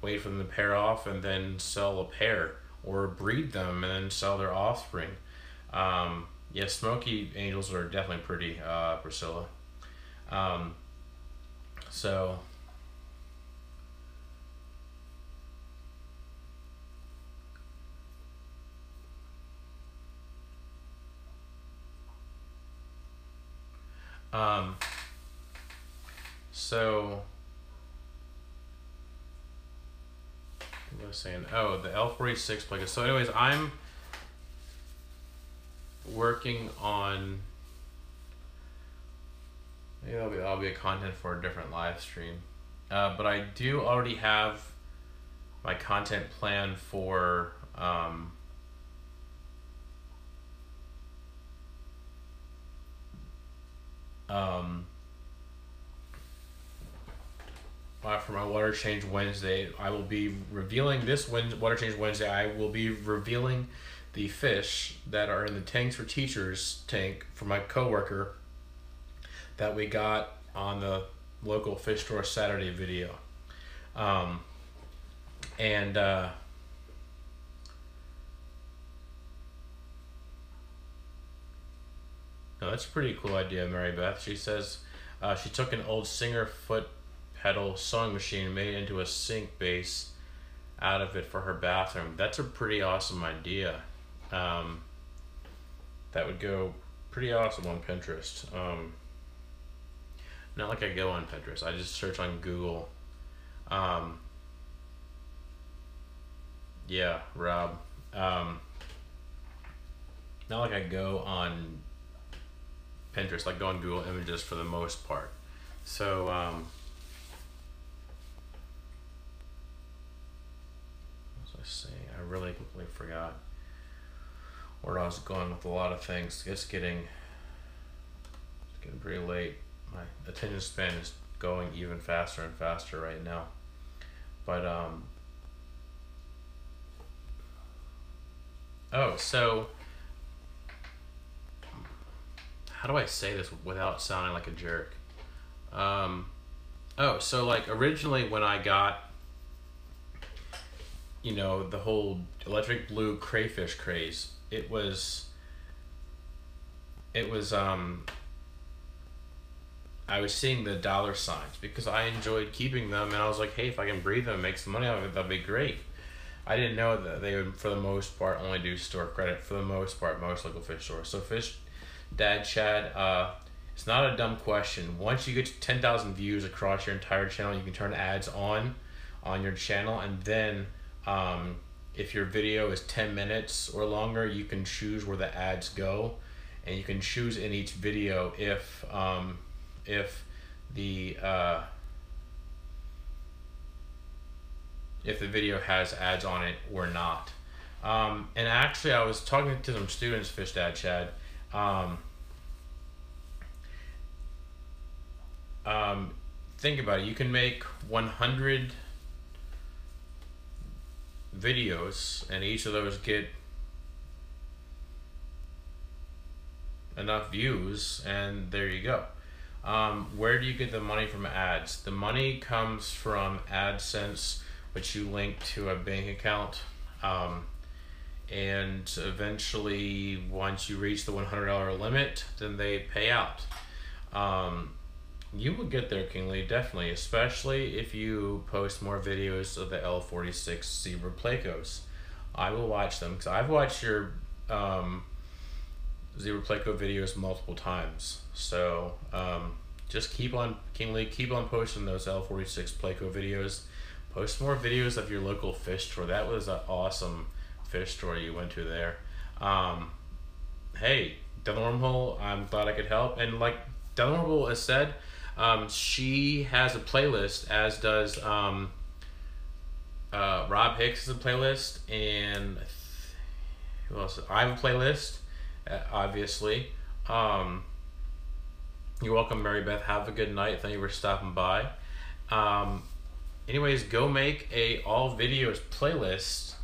wait for them to pair off, and then sell a pair, or breed them and then sell their offspring. Yeah, smoky angels are definitely pretty, Priscilla. So I was saying, oh, the L46 plugin. So anyways, I'm working on, maybe that'll be a content for a different live stream. But I do already have my content plan for for my Water Change Wednesday. I will be revealing this Water Change Wednesday. I will be revealing the fish that are in the Tanks for Teachers tank for my coworker that we got on the local fish store Saturday video. No, that's a pretty cool idea, Mary Beth. She says she took an old Singer foot pedal sewing machine and made it into a sink base out of it for her bathroom. That's a pretty awesome idea. That would go pretty awesome on Pinterest. Not like I go on Pinterest. I just search on Google. Yeah, Rob. Not like I go on Pinterest, like go on Google Images for the most part. So Let's see. I really completely forgot where I was going with a lot of things. It's getting pretty late. My attention span is going even faster and faster right now. But oh, so how do I say this without sounding like a jerk? Oh, so like originally when I got, you know, the whole electric blue crayfish craze, it was I was seeing the dollar signs because I enjoyed keeping them, and I was like, hey, if I can breed them and make some money out of it, that'd be great. I didn't know that they would, for the most part, only do store credit, for the most part, most local fish stores. So Fish Dad Chad, it's not a dumb question. Once you get to 10,000 views across your entire channel, you can turn ads on your channel, and then if your video is 10 minutes or longer, you can choose where the ads go, and you can choose in each video if the video has ads on it or not. And actually, I was talking to some students, Fish Dad Chad. Think about it. You can make 100 videos, and each of those get enough views, and there you go. Where do you get the money from ads? The money comes from AdSense, which you link to a bank account, and eventually once you reach the $100 limit, then they pay out. You will get there, Kingly, definitely, especially if you post more videos of the L46 zebra plecos. I will watch them because I've watched your zebra pleco videos multiple times. So just keep on, Kingly, keep on posting those L46 pleco videos. Post more videos of your local fish store. That was an awesome fish store you went to there. Hey, Devil Wormhole, I'm glad I could help. And like Devil Wormhole has said, she has a playlist, as does Rob Hicks has a playlist, and who else? I have a playlist, obviously. You're welcome, Mary Beth. Have a good night. Thank you for stopping by. Anyways, go make a all videos playlist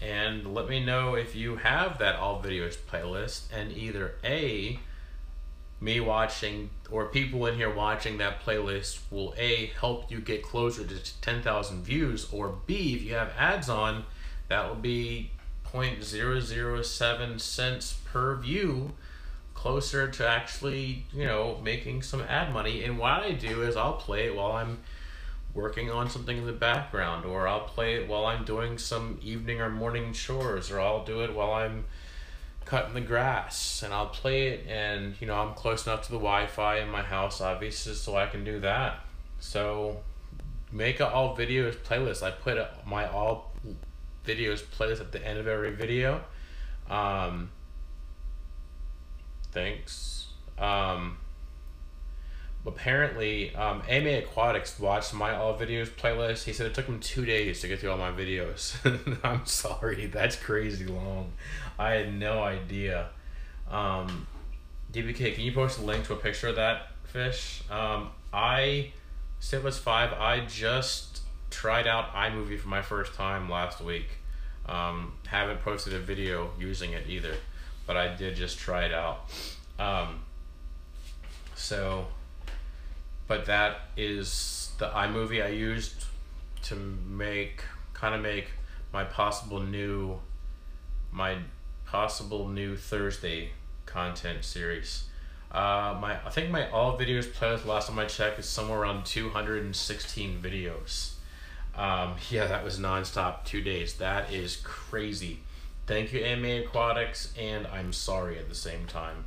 and let me know if you have that all videos playlist, and either A, me watching or people in here watching that playlist will A, help you get closer to 10,000 views, or B, if you have ads on, that will be 0.007 cents per view, closer to actually, you know, making some ad money. And what I do is I'll play it while I'm working on something in the background, or I'll play it while I'm doing some evening or morning chores, or I'll do it while I'm cutting the grass, and I'll play it, and you know, I'm close enough to the Wi-Fi in my house, obviously, so I can do that. So make a all videos playlist. I put my all videos playlist at the end of every video. Thanks. Apparently, AMA Aquatics watched my all videos playlist. He said it took him 2 days to get through all my videos. I'm sorry, that's crazy long. I had no idea. DBK, can you post a link to a picture of that fish? Steenfott 5, I just tried out iMovie for my first time last week. Haven't posted a video using it either, but I did just try it out. But that is the iMovie I used to make my possible new Thursday content series. I think my all videos playlist last time I checked is somewhere around 216 videos. Yeah, that was nonstop 2 days. That is crazy. Thank you, AMA Aquatics, and I'm sorry at the same time.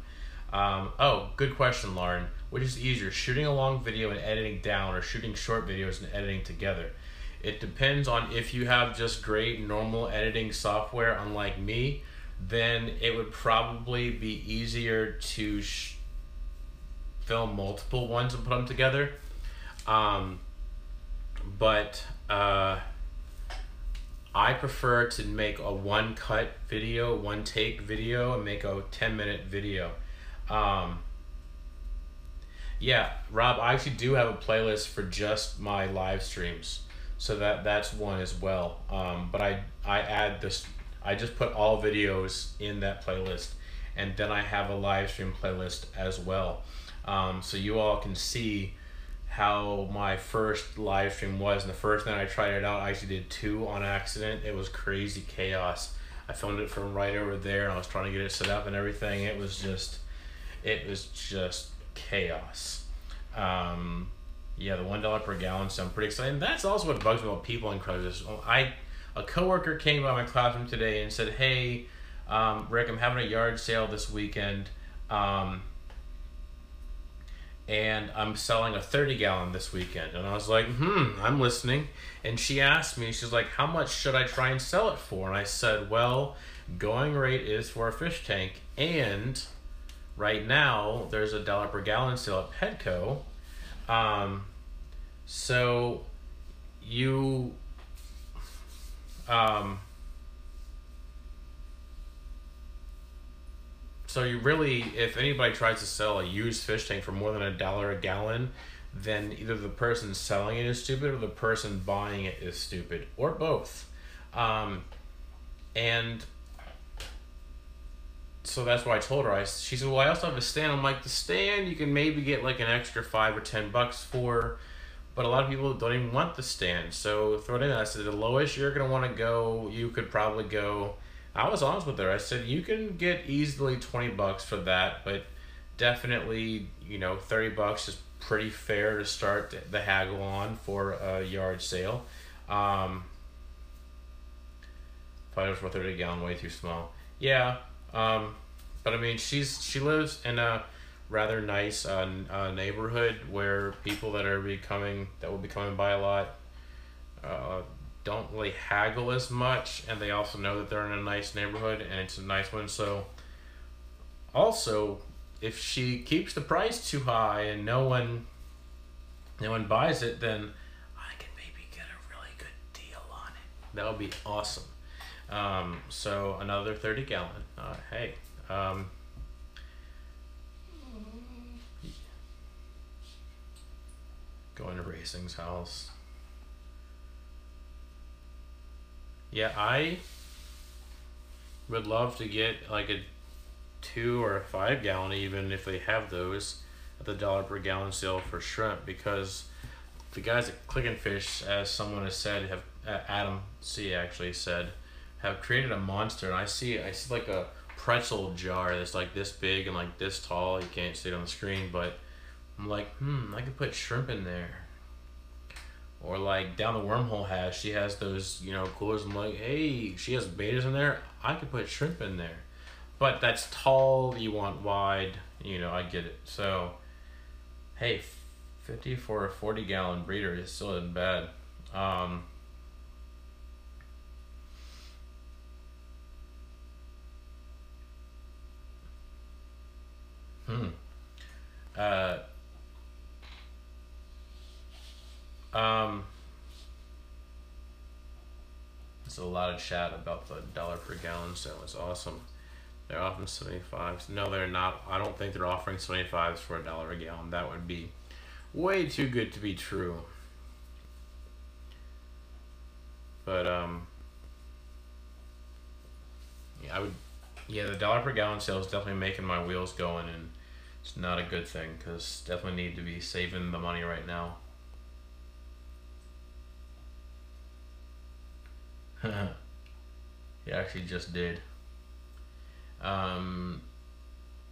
Oh, good question, Lauren. Which is easier, shooting a long video and editing down, or shooting short videos and editing together? It depends on if you have just great normal editing software, unlike me, then it would probably be easier to film multiple ones and put them together. But I prefer to make a one cut video, one take video, and make a 10-minute video. Yeah, Rob, I actually do have a playlist for just my live streams, so that's one as well. But I add this. I just put all videos in that playlist, and then I have a live stream playlist as well. So you all can see how my first live stream was. And the first night I tried it out, I actually did 2 on accident. It was crazy chaos. I filmed it from right over there, and I was trying to get it set up and everything. It was just chaos. Yeah, the $1 per gallon, so I'm pretty excited. And that's also what bugs me about people in Craigslist. A coworker came by my classroom today and said, "Hey, Rick, I'm having a yard sale this weekend, and I'm selling a 30-gallon this weekend." And I was like, I'm listening. And she asked me, she's like, "How much should I try and sell it for?" And I said, well, going rate is for a fish tank, and right now there's $1 per gallon sale at Petco. So you So you really, if anybody tries to sell a used fish tank for more than $1 a gallon, then either the person selling it is stupid or the person buying it is stupid, or both. And so that's why I told her. She said, "Well, I also have a stand." I'm like, "The stand you can maybe get like an extra $5 or $10 for, but a lot of people don't even want the stand. So throw it in." I said, "The lowest you're gonna want to go, you could probably go." I was honest with her. I said, "You can get easily $20 for that, but definitely, $30 is pretty fair to start the haggle on for a yard sale." $5 for 30 gallon, way too small. Yeah, but I mean, she lives in a rather nice neighborhood where people that will be coming by a lot don't really haggle as much, and they also know that they're in a nice neighborhood and it's a nice one. So also, if she keeps the price too high and no one buys it, then I can maybe get a really good deal on it. That would be awesome. So another 30 gallon. Hey, going to Racing's house. Yeah, I would love to get like a 2 or a 5 gallon, even if they have those, at the $1 per gallon sale for shrimp, because the guys at Click and Fish, as someone has said, have Adam C actually said, have created a monster. And I see like a pretzel jar that's like this big and like this tall. You can't see it on the screen, but I'm like, I could put shrimp in there. Or like down the wormhole she has those, coolers. I'm like, hey, she has betas in there. I could put shrimp in there. But that's tall, you want wide, I get it. So, hey, 50 for a 40 gallon breeder is still isn't bad. There's a lot of chat about the $1 per gallon sale. It's awesome. They're offering 75s. No, they're not. I don't think they're offering 75s for $1 a gallon. That would be way too good to be true. But yeah, the $1 per gallon sale is definitely making my wheels going, and it's not a good thing, because definitely need to be saving the money right now. He actually just did.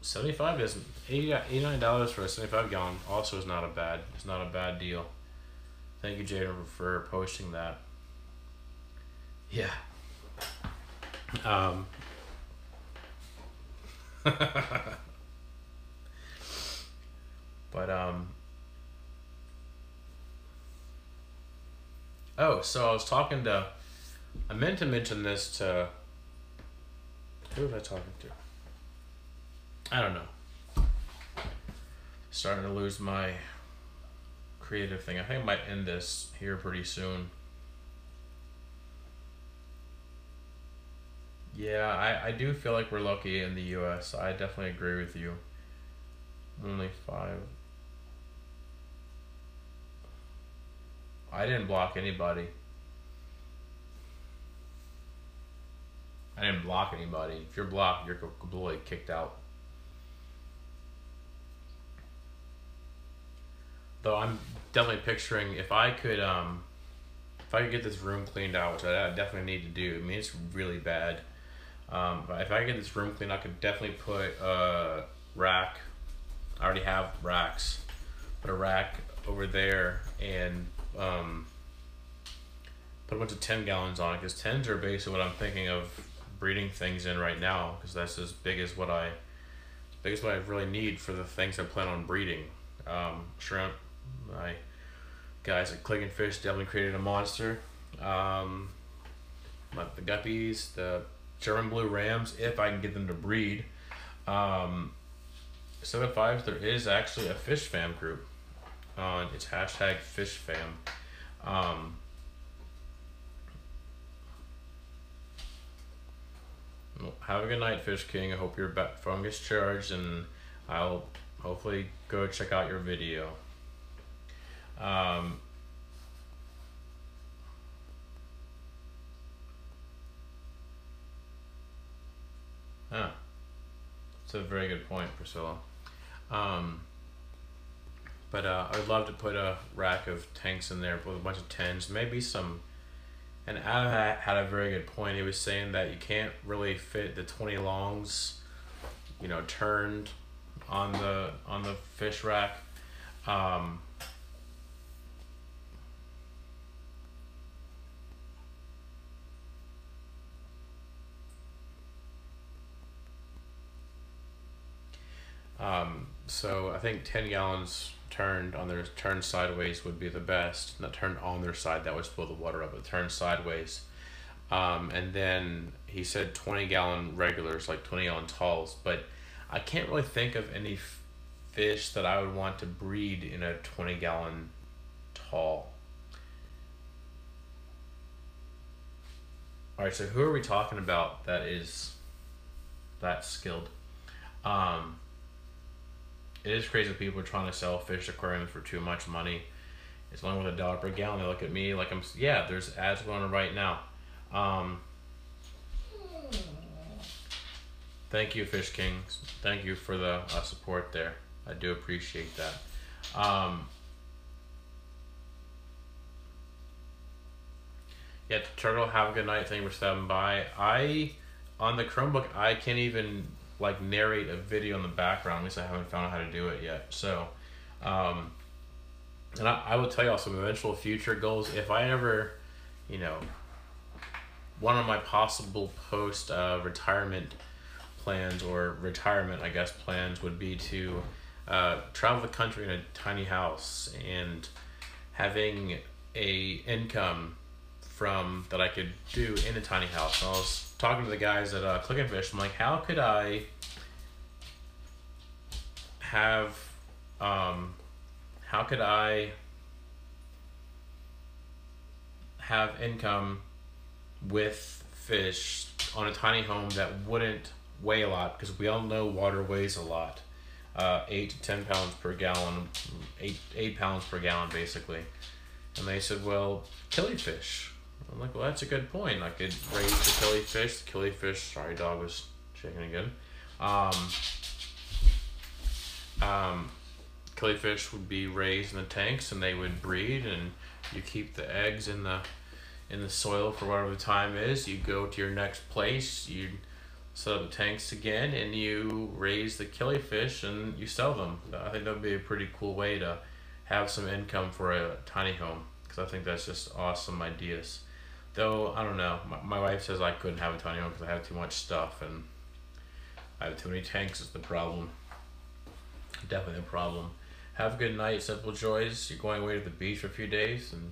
75 is $89 for a 75 gallon. Also, is not a bad. It's not a bad deal. Thank you, Jaden, for posting that. Yeah. But oh, so I meant to mention this to, who was I talking to? I don't know. Starting to lose my creative thing. I think I might end this here pretty soon. Yeah, I do feel like we're lucky in the U.S. I definitely agree with you. Only 5. I didn't block anybody. I didn't block anybody. If you're blocked, you're completely kicked out. Though I'm definitely picturing if I could get this room cleaned out, which I definitely need to do. I mean, it's really bad. But if I get this room cleaned, I could definitely put a rack. I already have racks. Put a rack over there and put a bunch of 10 gallons on it, because 10s are basically what I'm thinking of breeding things in right now, because that's as big as what I really need for the things I plan on breeding. Shrimp. My guys at Clicking Fish definitely created a monster. The guppies, the German blue rams, if I can get them to breed. 7.5, there is actually a fish fam group. It's hashtag fishfam. Well, have a good night, Fish King. I hope your phone gets charged, and I'll hopefully go check out your video. That's a very good point, Priscilla. But I would love to put a rack of tanks in there with a bunch of 10s, maybe some. And Adam had a very good point. He was saying that you can't really fit the 20 longs, turned on the fish rack. So I think 10 gallons turned sideways would be the best. Not turned on their side, that would spill the water up, but turned sideways. And then he said 20-gallon regulars, like 20-gallon talls, but I can't really think of any fish that I would want to breed in a 20-gallon tall. All right, so who are we talking about that is that skilled? It is crazy that people are trying to sell fish aquariums for too much money. It's only with $1 per gallon. They look at me like there's ads going on right now. Thank you, Fish Kings. Thank you for the support there. I do appreciate that. Yeah, Turtle, have a good night. Thank you for stopping by. On the Chromebook, I can't even narrate a video in the background. At least I haven't found out how to do it yet. So, and I will tell you also eventual future goals. If I ever, one of my possible post retirement plans, or retirement, I guess, plans would be to travel the country in a tiny house and having a income from that I could do in a tiny house. And I was talking to the guys at Clicking Fish. I'm like, how could I have income with fish on a tiny home that wouldn't weigh a lot, because we all know water weighs a lot, 8 to 10 pounds per gallon, 8 pounds per gallon basically. And they said, well, killifish. I'm like, well, that's a good point. I could raise the killifish. The killifish, sorry, dog was shaking again. Killifish would be raised in the tanks, and they would breed, and you keep the eggs in the soil for whatever the time is. You go to your next place, you set up the tanks again, and you raise the killifish and you sell them. I think that would be a pretty cool way to have some income for a tiny home, because I think that's just awesome ideas. Though, I don't know, my wife says I couldn't have a tiny home because I have too much stuff, and I have too many tanks is the problem. Definitely a problem. Have a good night, Simple Joys. You're going away to the beach for a few days, and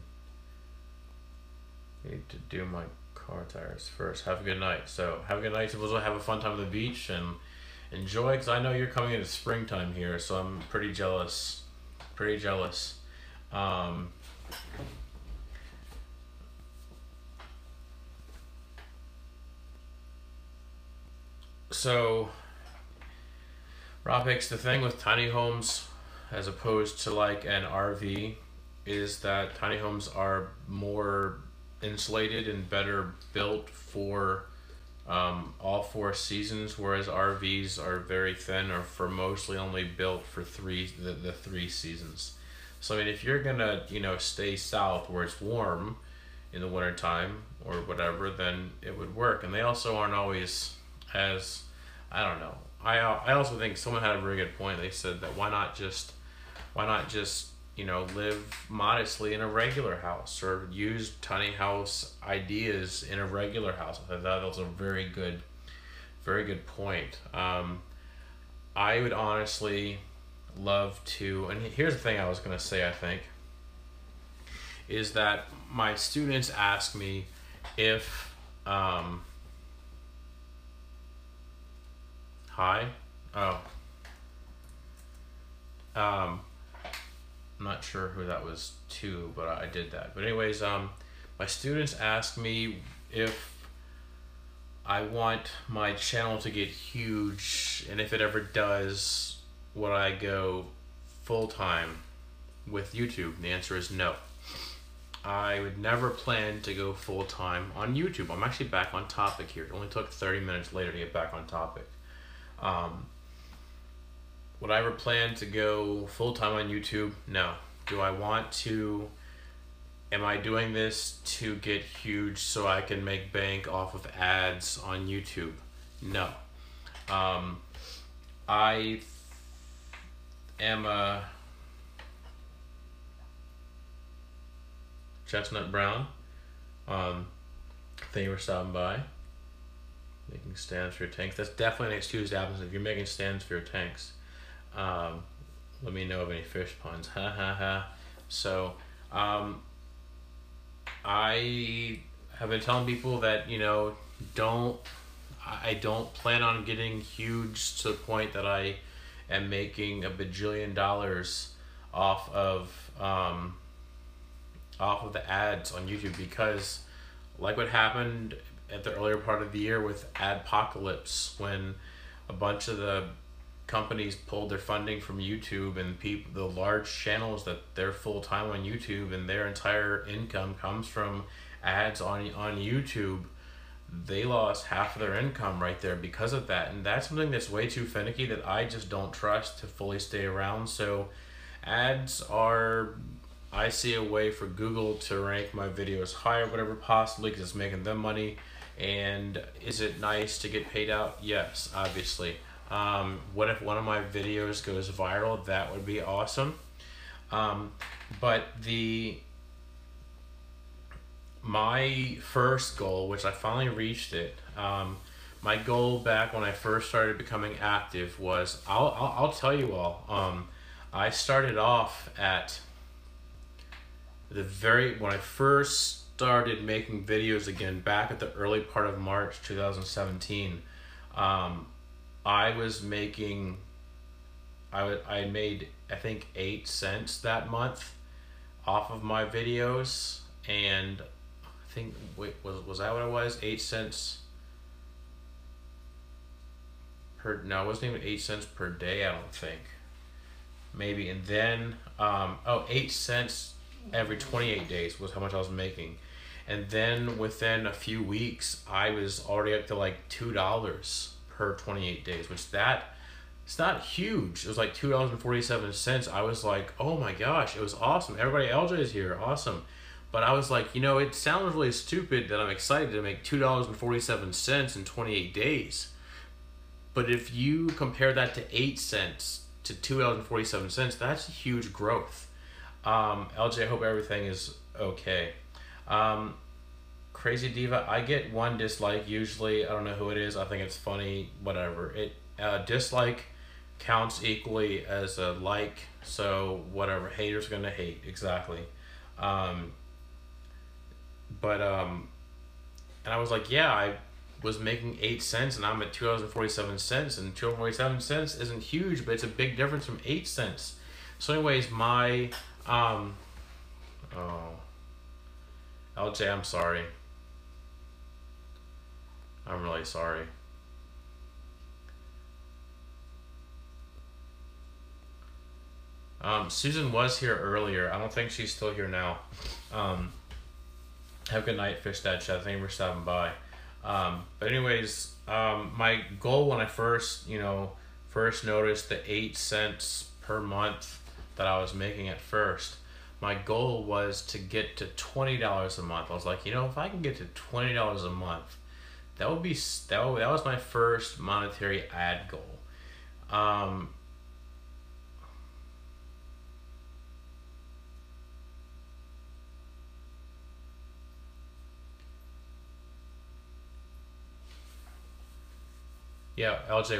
I need to do my car tires first. Have a good night. So, have a good night, Simple Joys. Have a fun time at the beach, and enjoy, because I know you're coming into springtime here, so I'm pretty jealous. Pretty jealous. So, Robix, the thing with tiny homes as opposed to like an RV is that tiny homes are more insulated and better built for all 4 seasons, whereas RVs are very thin or for mostly only built for the 3 seasons. So I mean, if you're gonna stay south where it's warm in the wintertime or whatever, then it would work. And they also aren't always as, I don't know. I also think someone had a very good point. They said that why not just live modestly in a regular house or use tiny house ideas in a regular house. I thought that was a very good point. I would honestly love to, and here's the thing I was going to say, I think, is that my students ask me if, hi? Oh. I'm not sure who that was to, but I did that. But anyways, my students ask me if I want my channel to get huge, and if it ever does, would I go full-time with YouTube? And the answer is no. I would never plan to go full-time on YouTube. I'm actually back on topic here. It only took 30 minutes later to get back on topic. Would I ever plan to go full-time on YouTube? No. Do I want to? Am I doing this to get huge so I can make bank off of ads on YouTube? No. I am a chestnut brown. Thank you for stopping by. Making stands for your tanks. That's definitely next Tuesday happens. If you're making stands for your tanks, let me know of any fish puns. Ha ha ha. So, I have been telling people that I don't plan on getting huge to the point that I am making $1 bajillion off of the ads on YouTube, because like what happened at the earlier part of the year with Adpocalypse, when a bunch of the companies pulled their funding from YouTube, and the large channels that they're full-time on YouTube and their entire income comes from ads on YouTube, they lost half of their income right there because of that. And that's something that's way too finicky that I just don't trust to fully stay around. So ads are, I see a way for Google to rank my videos higher, whatever possibly, because it's making them money. And is it nice to get paid out? Yes, obviously. What if one of my videos goes viral? That would be awesome. But my first goal, which I finally reached it, my goal back when I first started becoming active was, I'll tell you all, I started off at when I first started making videos again, back at the early part of March 2017, I made, I think, 8 cents that month off of my videos. And I think, wait, was that what it was? 8 cents per, no, it wasn't even 8 cents per day, I don't think. Maybe. And then, 8 cents every 28 days was how much I was making. And then within a few weeks, I was already up to like $2 per 28 days, which it's not huge. It was like $2.47. I was like, oh my gosh, it was awesome. Everybody, LJ is here, awesome. But I was like, it sounds really stupid that I'm excited to make $2.47 in 28 days. But if you compare that to 8 cents to $2.47, that's huge growth. LJ, I hope everything is okay. Crazy Diva, I get 1 dislike usually. I don't know who it is. I think it's funny, whatever. Dislike counts equally as a like, so whatever. Haters gonna hate, exactly. And I was like, yeah, I was making 8 cents and I'm at $2.47, and $2.47 isn't huge, but it's a big difference from 8 cents. So anyways, my LJ, I'm sorry. I'm really sorry. Susan was here earlier. I don't think she's still here now. Have a good night, Fish Dad Chat. Thank you for stopping by. But anyways, my goal when I first noticed the 8 cents per month that I was making at first, my goal was to get to $20 a month. I was like, if I can get to $20 a month, that was my first monetary ad goal. Yeah, LJ,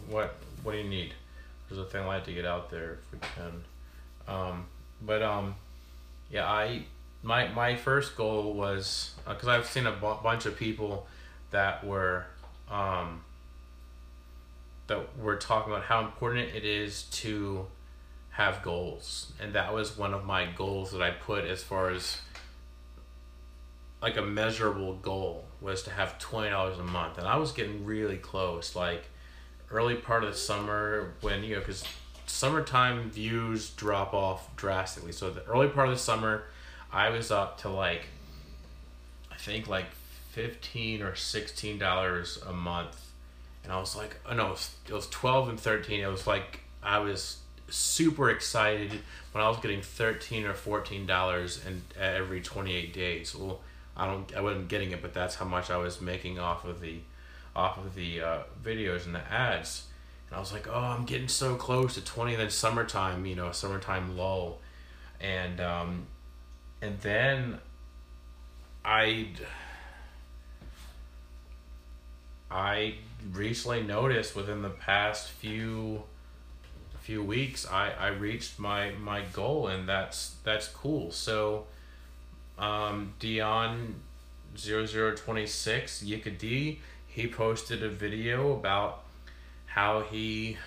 what do you need? There's a thing I'd like to get out there if we can. Yeah, my first goal was because I've seen a bunch of people that were talking about how important it is to have goals, and that was one of my goals that I put as far as like a measurable goal was to have $20 a month, and I was getting really close. Like early part of the summer when because summertime views drop off drastically. So the early part of the summer, I was up to I think $15 or $16 a month, and I was like, oh no, it was 12 and 13. It was like I was super excited when I was getting $13 or $14 and every 28 days. Well, I wasn't getting it, but that's how much I was making off of the videos and the ads. And I was like, oh, I'm getting so close to 20. And then summertime, summertime lull, and then I recently noticed within the past few weeks I reached my goal, and that's cool. So Dion 0026 Yika D, he posted a video about how he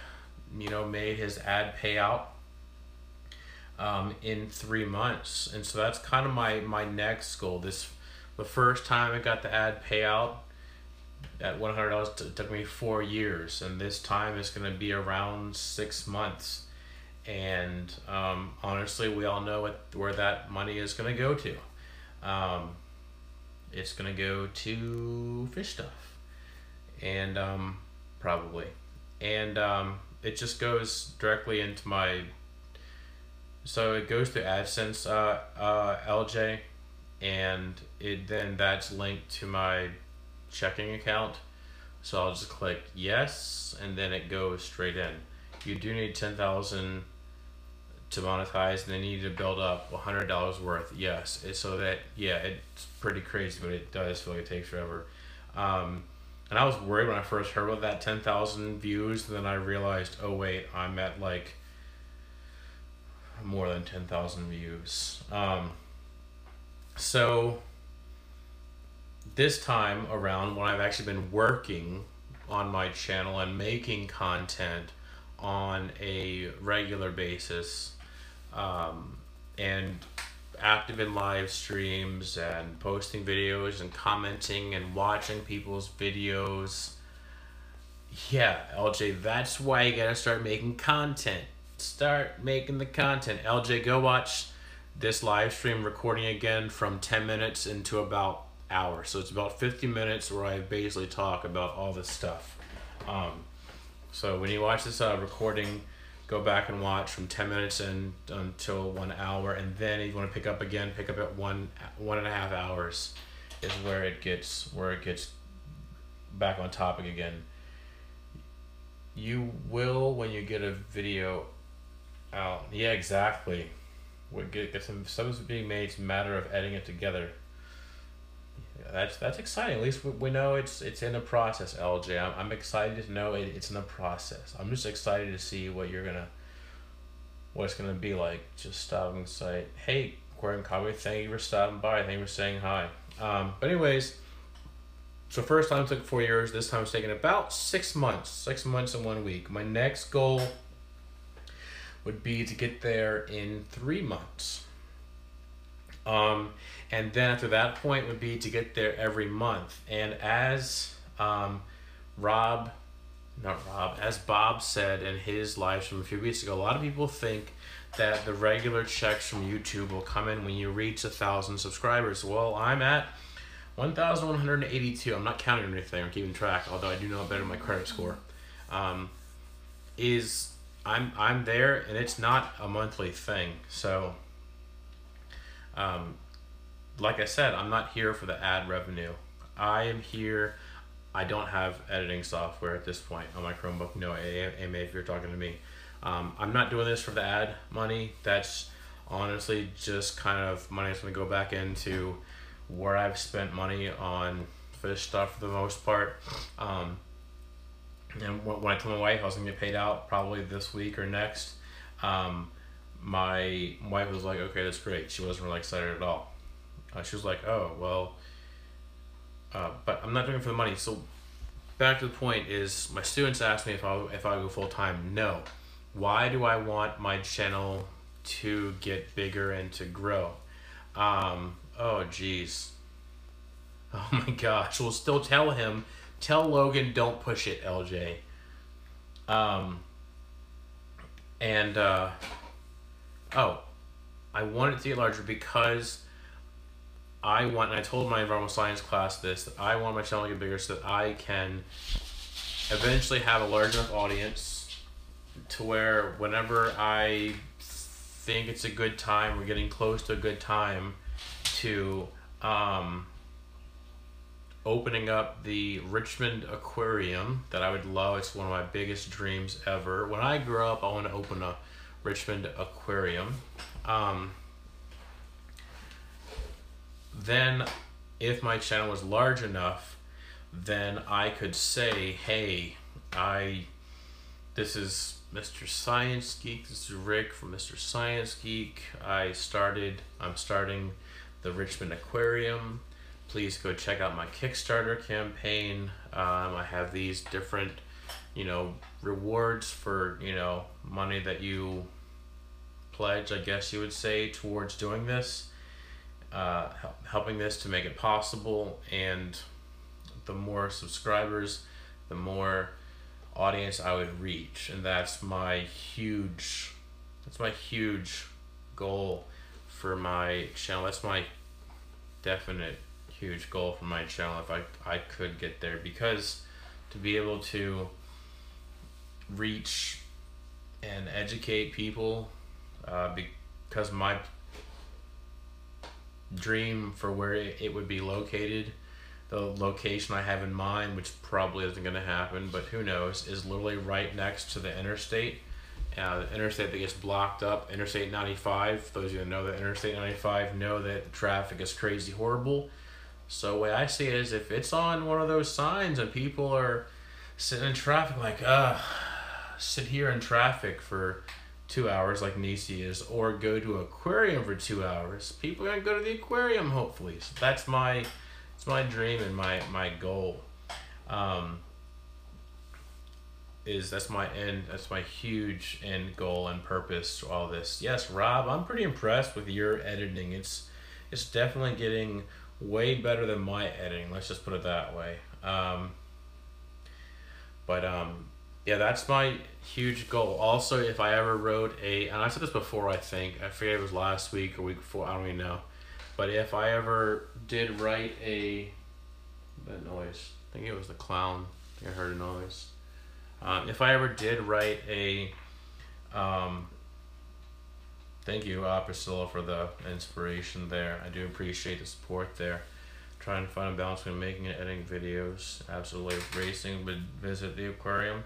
made his ad payout in 3 months, and so that's kind of my next goal. The first time I got the ad payout at $100, it took me 4 years, and this time it's going to be around 6 months. And honestly, we all know where that money is going to go to. It's going to go to fish stuff, and probably, and it just goes directly into my. So it goes to AdSense, LJ, and then that's linked to my checking account. So I'll just click yes, and then it goes straight in. You do need 10,000 to monetize, and then you need to build up $100 worth. Yes, it's pretty crazy, but it does feel like it takes forever. And I was worried when I first heard about that 10,000 views, and then I realized, oh wait, I'm at more than 10,000 views. So this time around, when I've actually been working on my channel and making content on a regular basis, and active in live streams and posting videos and commenting and watching people's videos. Yeah, LJ, that's why you gotta start making content. Start making the content. LJ, go watch this live stream recording again from 10 minutes into about hour. So it's about 50 minutes where I basically talk about all this stuff. So when you watch this recording, go back and watch from 10 minutes until 1 hour, and then if you want to pick up at 1.5 hours is where it gets back on topic again. You will when you get a video out. Yeah, exactly. We'll get some being made. It's a matter of editing it together. Yeah, that's exciting. At least we know it's in the process, LJ. I'm excited to know it's in the process. I'm just excited to see what it's gonna be like. Just stopping and say, hey, Aquarium Cowboy, thank you for stopping by. Thank you for saying hi. But anyways, so first time took 4 years. This time it's taking about 6 months. 6 months and 1 week. My next goal would be to get there in 3 months. And then after that point would be to get there every month. And as Rob not Rob, as Bob said in his live stream a few weeks ago, a lot of people think that the regular checks from YouTube will come in when you reach 1,000 subscribers. Well, I'm at 1,182. I'm not counting anything. I'm keeping track, although I do know better my credit score. I'm there, and it's not a monthly thing. So, like I said, I'm not here for the ad revenue. I am here. I don't have editing software at this point on my Chromebook. No, AMA if you're talking to me. I'm not doing this for the ad money. That's honestly just kind of money that's going to go back into where I've spent money on fish stuff for the most part. And when I told my wife I was going to get paid out probably this week or next, my wife was like, okay, that's great. She wasn't really excited at all. She was like, oh, well, but I'm not doing it for the money. So back to the point is, my students ask me if I go full time. No. Why do I want my channel to get bigger and to grow? Oh geez. Oh my gosh. We'll still tell Logan, don't push it, LJ. I want it to get larger because and I told my environmental science class this, that I want my channel to get bigger so that I can eventually have a large enough audience to where whenever I think it's a good time, we're getting close to a good time to opening up the Richmond Aquarium that I would love. It's one of my biggest dreams ever. When I grow up, I want to open a Richmond Aquarium. Then if my channel was large enough, then I could say, hey, this is Mr. Science Geek, this is Rick from Mr. Science Geek. I'm starting the Richmond Aquarium. Please go check out my Kickstarter campaign. I have these different, rewards for, money that you pledge, I guess you would say, towards doing this. Helping this to make it possible, and the more subscribers, the more audience I would reach, and that's my huge goal for my channel. That's my definite huge goal for my channel if I could get there, because to be able to reach and educate people, because my dream for where it would be located, the location I have in mind, which probably isn't going to happen, but who knows, is literally right next to the interstate. The interstate that gets blocked up, Interstate 95. Those of you that know that Interstate 95 know that traffic is crazy horrible. So the way I see it is, if it's on one of those signs and people are sitting in traffic like, sit here in traffic for 2 hours like Nisi is, or go to an aquarium for 2 hours, people are going to go to the aquarium hopefully. So that's my dream and my goal. That's my huge end goal and purpose to all this. Yes, Rob, I'm pretty impressed with your editing. It's definitely getting way better than my editing, let's just put it that way. Yeah, that's my huge goal. Also, if I ever wrote and I said this before, I forget if it was last week or week before, I don't even know, but if I ever did write that noise, I think it was the clown, I think I heard a noise. If I ever did write thank you, Priscilla, for the inspiration there. I do appreciate the support there. Trying to find a balance between making and editing videos. Absolutely racing, but visit the aquarium.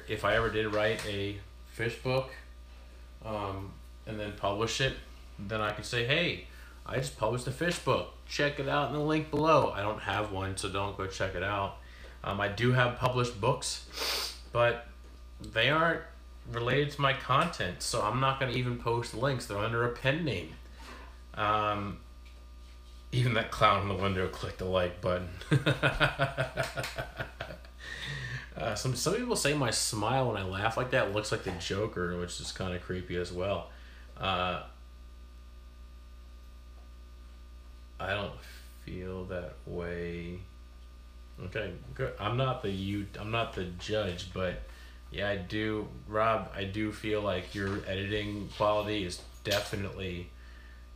If I ever did write a fish book, and then publish it, then I could say, hey, I just published a fish book. Check it out in the link below. I don't have one, so don't go check it out. I do have published books, but they aren't related to my content, so I'm not going to even post links. They're under a pen name. Even that clown in the window clicked the like button. Some people say my smile when I laugh like that looks like the Joker, which is kind of creepy as well. I don't feel that way. Okay, good. I'm not the judge, but yeah, Rob, I do feel like your editing quality is definitely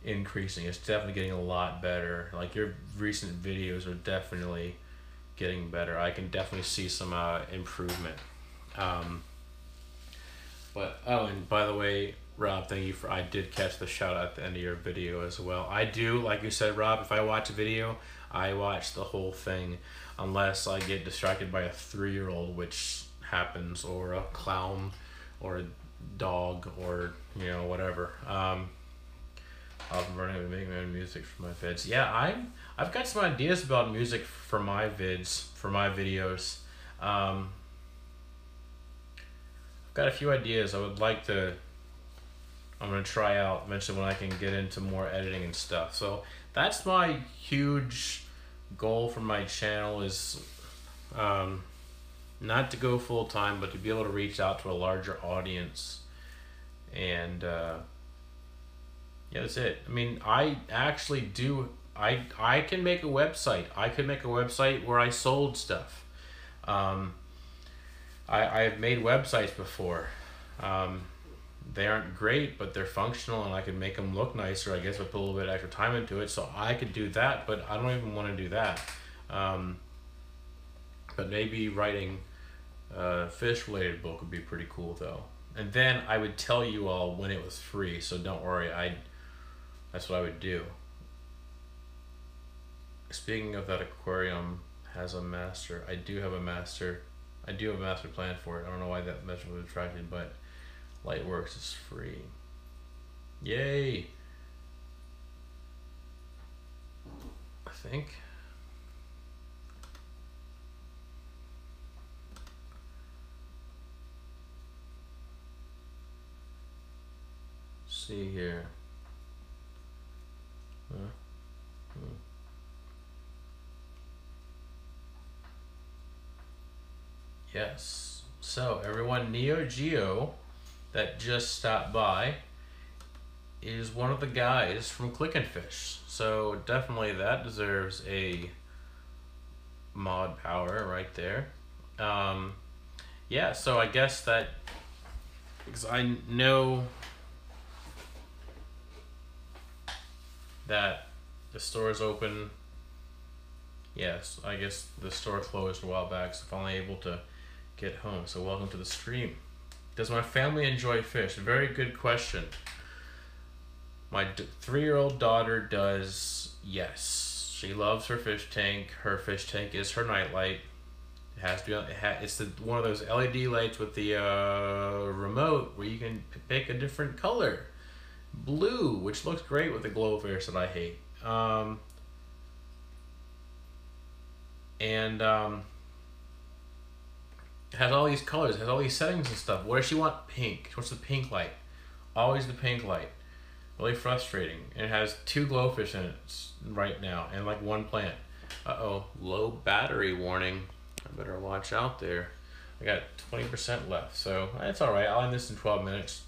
increasing. It's definitely getting a lot better. Like your recent videos are definitely getting better. I can definitely see some improvement. Um, but oh, and by the way, Rob, thank you for. I did catch the shout out at the end of your video as well. I do, like you said, Rob. If I watch a video, I watch the whole thing, unless I get distracted by a 3-year-old, which happens, or a clown, or a dog, or whatever. I'll be running and making my own music for my vids. Yeah, I've got some ideas about music for my vids, for my videos. I've got a few ideas I'm gonna try out eventually when I can get into more editing and stuff. So that's my huge goal for my channel, is not to go full time, but to be able to reach out to a larger audience. And yeah, that's it. I mean, I actually do. I can make a website. I could make a website where I sold stuff. I've made websites before. They aren't great, but they're functional, and I can make them look nicer, I guess, if I put a little bit extra time into it. So I could do that, but I don't even want to do that. But maybe writing a fish-related book would be pretty cool, though. And then I would tell you all when it was free, so don't worry. That's what I would do. Speaking of that aquarium has a master. I do have a master plan for it. I don't know why that message was attracted, but Lightworks is free. Yay! I think. See here. Yes. So everyone, Neo Geo that just stopped by is one of the guys from Click and Fish. So definitely that deserves a mod power right there. Yeah, so I guess that, because I know that the store is open. Yes, I guess the store closed a while back, so finally able to get home. So welcome to the stream. Does my family enjoy fish? Very good question. My 3-year-old daughter does, yes. She loves her fish tank. Her fish tank is her nightlight. It has to be. It's one of those LED lights with the remote where you can pick a different color. Blue, which looks great with the glowfish that I hate. It has all these colors, it has all these settings and stuff. What does she want? Pink. She wants the pink light. Always the pink light. Really frustrating. And it has 2 glowfish in it right now, and like 1 plant. Uh-oh, low battery warning. I better watch out there. I got 20% left, so that's all right. I'll end this in 12 minutes.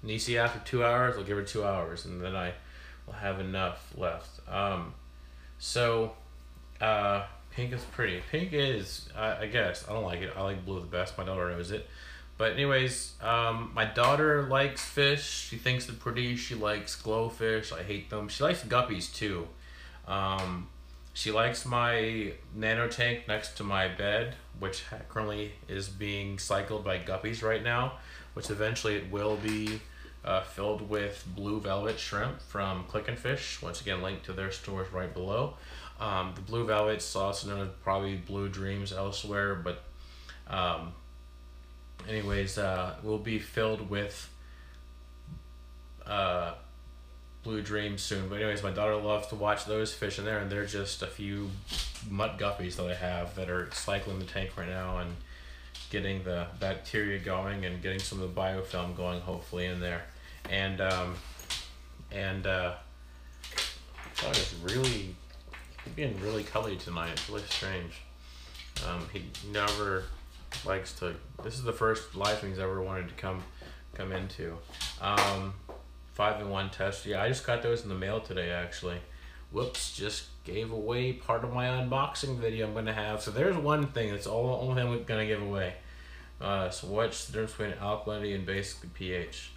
And you see, after 2 hours, I'll give her 2 hours, and then I will have enough left. Pink is pretty. Pink is, I guess, I don't like it. I like blue the best. My daughter knows it. But anyways, my daughter likes fish. She thinks they're pretty. She likes glowfish. I hate them. She likes guppies too. She likes my nano tank next to my bed, which currently is being cycled by guppies right now, which eventually it will be filled with blue velvet shrimp from Click and Fish. Once again, linked to their stores right below. The blue velvet's also known as probably Blue Dreams elsewhere, but anyways, will be filled with Blue Dreams soon. But anyways, my daughter loves to watch those fish in there, and they're just a few mud guppies that I have that are cycling the tank right now and getting the bacteria going and getting some of the biofilm going, hopefully, in there. And God is really being really cuddly tonight. It's really strange. He never likes to. This is the first live stream he's ever wanted to come into. 5-in-1 test. Yeah, I just got those in the mail today, actually, whoops, just gave away part of my unboxing video I'm going to have. So there's one thing, that's all the only thing I'm going to give away. So what's the difference between alkalinity and basically pH?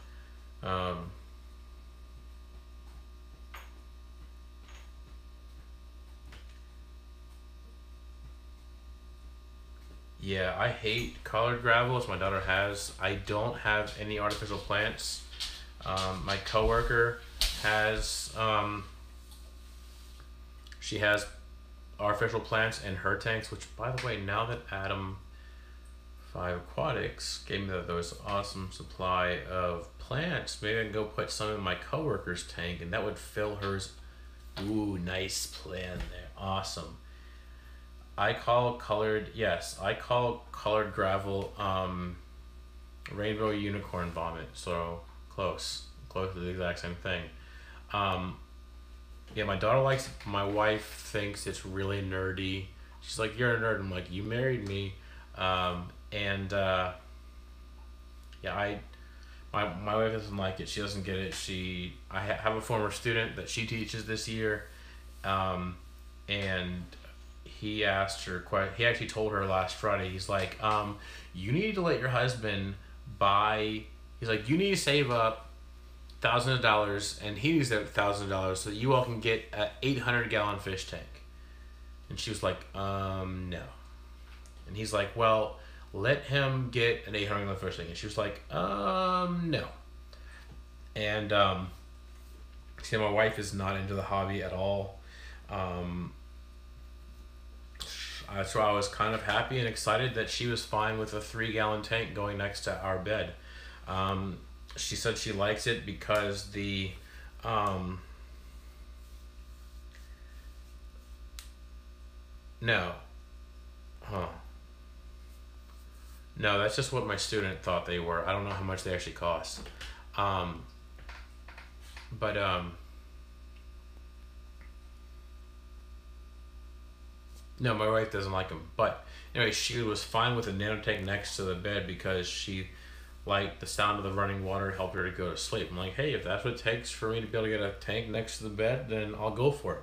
Yeah, I hate colored gravel, as my daughter has. I don't have any artificial plants. My coworker has, she has artificial plants in her tanks, which, by the way, now that Adam 5 Aquatics gave me those awesome supply of plants, maybe I can go put some in my coworker's tank, and that would fill hers. Ooh, nice plan there. Awesome. I call colored gravel rainbow unicorn vomit. So close to the exact same thing. Yeah, my daughter likes it. My wife thinks it's really nerdy. She's like, "You're a nerd." I'm like, "You married me." Yeah, my wife doesn't like it. She doesn't get it. I have a former student that she teaches this year, and he asked her. He actually told her last Friday. He's like, "You need to let your husband buy." He's like, "You need to save up thousands of dollars, and he needs that $1,000 so that you all can get an 800-gallon fish tank." And she was like, "No." And he's like, "Well, let him get an 800-gallon fish tank." And she was like, "No." And see, my wife is not into the hobby at all. So I was kind of happy and excited that she was fine with a 3-gallon tank going next to our bed. She said she likes it because the no, that's just what my student thought they were. I don't know how much they actually cost. No, my wife doesn't like them. But anyway, she was fine with a nano tank next to the bed because she liked the sound of the running water, helped her to go to sleep. I'm like, hey, if that's what it takes for me to be able to get a tank next to the bed, then I'll go for it.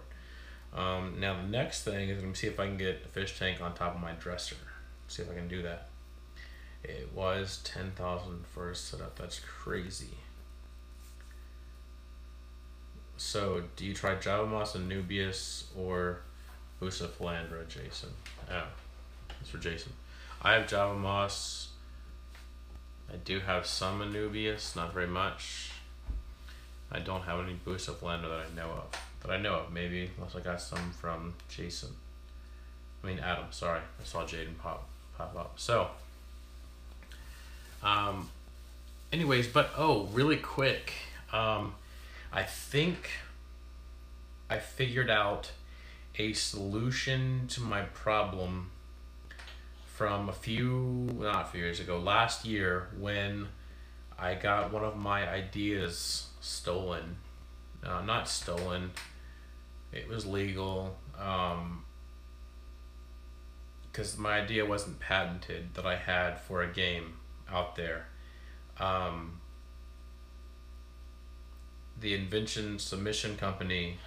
Now the next thing is I'm gonna see if I can get a fish tank on top of my dresser. See if I can do that. It was $10,000 for a setup. That's crazy. So, do you try Java Moss, Anubias, or Bucephalandra, Jason? Oh, that's for Jason. I have Java Moss. I do have some Anubias, not very much. I don't have any Bucephalandra that I know of. Maybe, unless I got some from Jason. I mean, Adam, sorry. I saw Jaden pop up. So, anyways, but, really quick. I think I figured out a solution to my problem from not a few years ago, last year, when I got one of my ideas stolen. Not stolen, it was legal, because my idea wasn't patented that I had for a game out there. The Invention Submission Company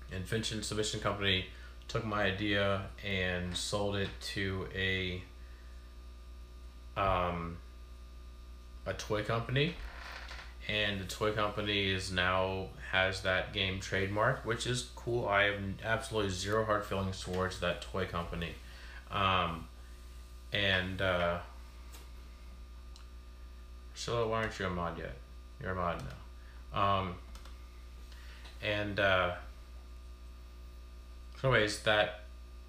Invention Submission Company took my idea and sold it to a toy company, and the toy company has that game trademark, which is cool. I have absolutely zero hard feelings towards that toy company. Sheila, why aren't you a mod yet? You're a mod now. So anyways, that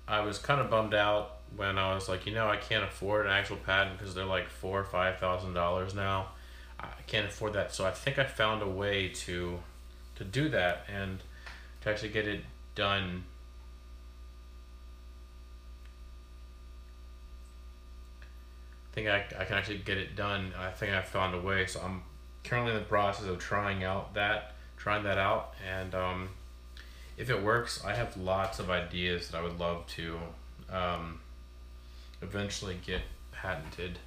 I was kind of bummed out when I was like, I can't afford an actual patent because they're like $4,000 or $5,000 now. I can't afford that, so I think I found a way to do that and to actually get it done. I think I can actually get it done. I think I found a way, so I'm currently in the process of trying that out, and if it works, I have lots of ideas that I would love to eventually get patented.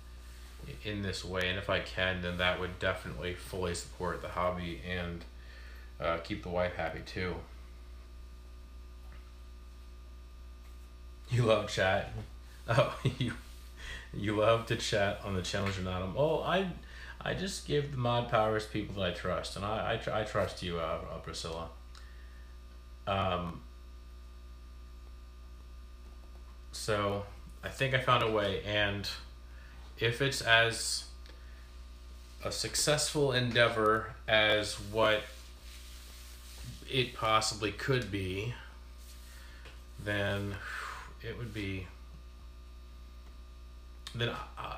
in this way, and if I can, then that would definitely fully support the hobby and keep the wife happy too. You love chat. Oh, you love to chat on the channels you're not on. Oh, I just give the mod powers to people that I trust, and I trust you, Priscilla. So I think I found a way, and if it's as a successful endeavor as what it possibly could be, then it would be, then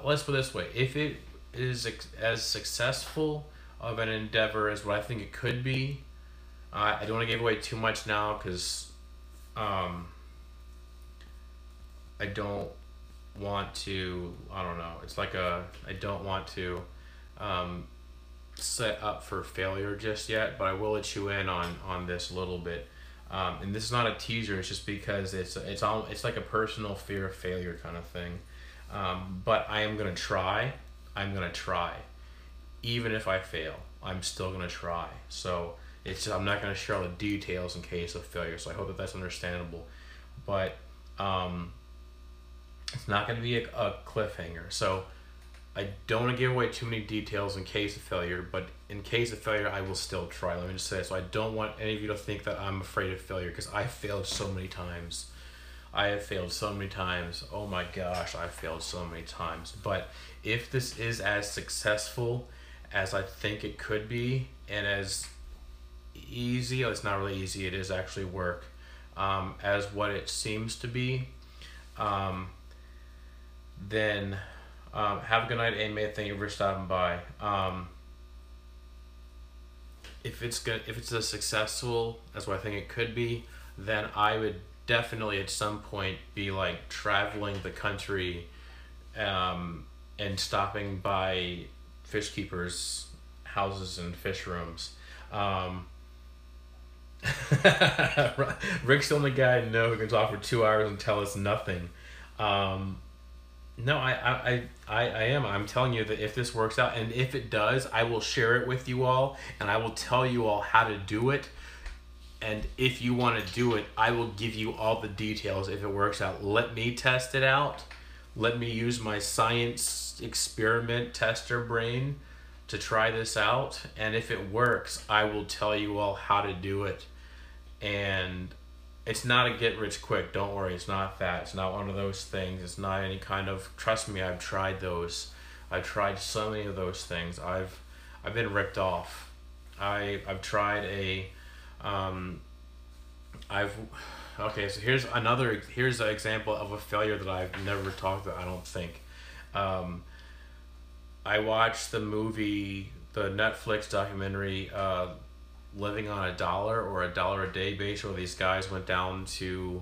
let's put it this way, if it is as successful of an endeavor as what I think it could be, I don't want to give away too much now, because I don't want to, I don't know, it's like I don't want to set up for failure just yet, but I will let you in on this a little bit. And this is not a teaser, it's just because it's like a personal fear of failure kind of thing. But I am gonna try. I'm gonna try. Even if I fail, I'm still gonna try. So it's just, I'm not gonna share all the details in case of failure. So I hope that that's understandable. But it's not gonna be a cliffhanger. So I don't want to give away too many details in case of failure, but in case of failure, I will still try. Let me just say, so I don't want any of you to think that I'm afraid of failure, because I failed so many times. I have failed so many times. Oh my gosh, I failed so many times. But if this is as successful as I think it could be, and as easy, it's not really easy, it is actually work, as what it seems to be, then have a good night, Amy. Thank you for stopping by. If it's as successful as what I think it could be, then I would definitely at some point be like traveling the country, and stopping by fish keepers' houses and fish rooms. Rick's the only guy I know who can talk for 2 hours and tell us nothing. No, I am. I'm telling you that if this works out, and if it does, I will share it with you all, and I will tell you all how to do it. And if you want to do it, I will give you all the details if it works out. Let me test it out. Let me use my science experiment tester brain to try this out. And if it works, I will tell you all how to do it. And it's not a get rich quick, don't worry, it's not that. It's not one of those things. It's not any kind of, trust me, I've tried those. I've tried so many of those things. I've been ripped off. I've tried a okay, so here's an example of a failure that I've never talked about, I don't think. I watched the Netflix documentary, Living on a Dollar, or $1 a day base, where these guys went down to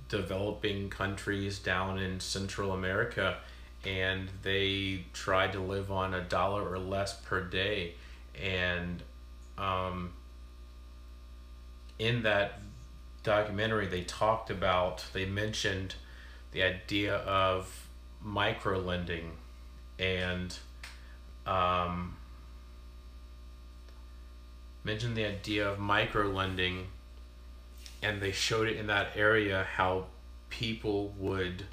developing countries down in Central America, and they tried to live on $1 or less per day. And in that documentary, they mentioned the idea of micro-lending, and mentioned the idea of micro-lending, and they showed it in that area how people would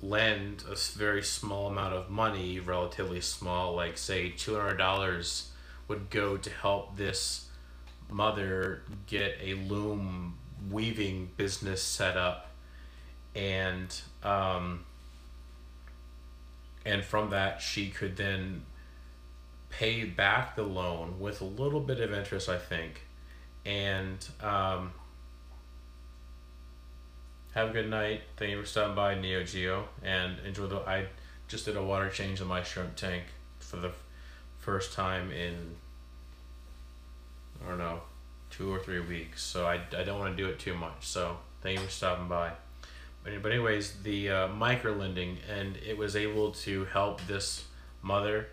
lend a very small amount of money, relatively small, like say $200 would go to help this mother get a loom weaving business set up, and from that she could then pay back the loan with a little bit of interest, I think. And have a good night. Thank you for stopping by, Neo Geo, and enjoy I just did a water change in my shrimp tank for the first time in, I don't know, 2 or 3 weeks, so I don't want to do it too much. So thank you for stopping by. But anyways, the micro-lending, and it was able to help this mother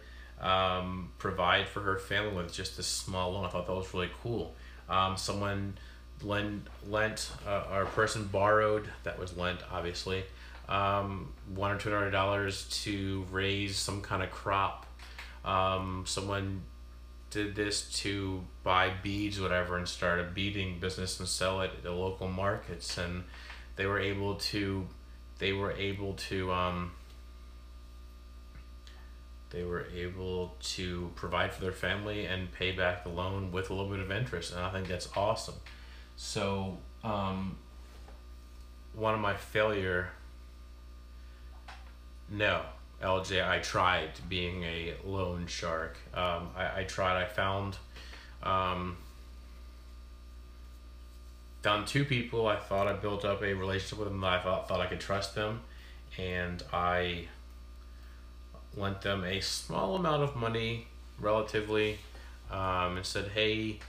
provide for her family with just this small loan. I thought that was really cool. Someone lent, or a person borrowed, that was lent obviously, $100 or $200 to raise some kind of crop. Someone did this to buy beads, whatever, and start a beading business and sell it at the local markets, and they were able to they were able to provide for their family and pay back the loan with a little bit of interest, and I think that's awesome. So one of my failure, no, LJ, I tried being a loan shark. I tried. I found two people. I thought I built up a relationship with them that I thought I could trust them, and I lent them a small amount of money, relatively, and said, hey,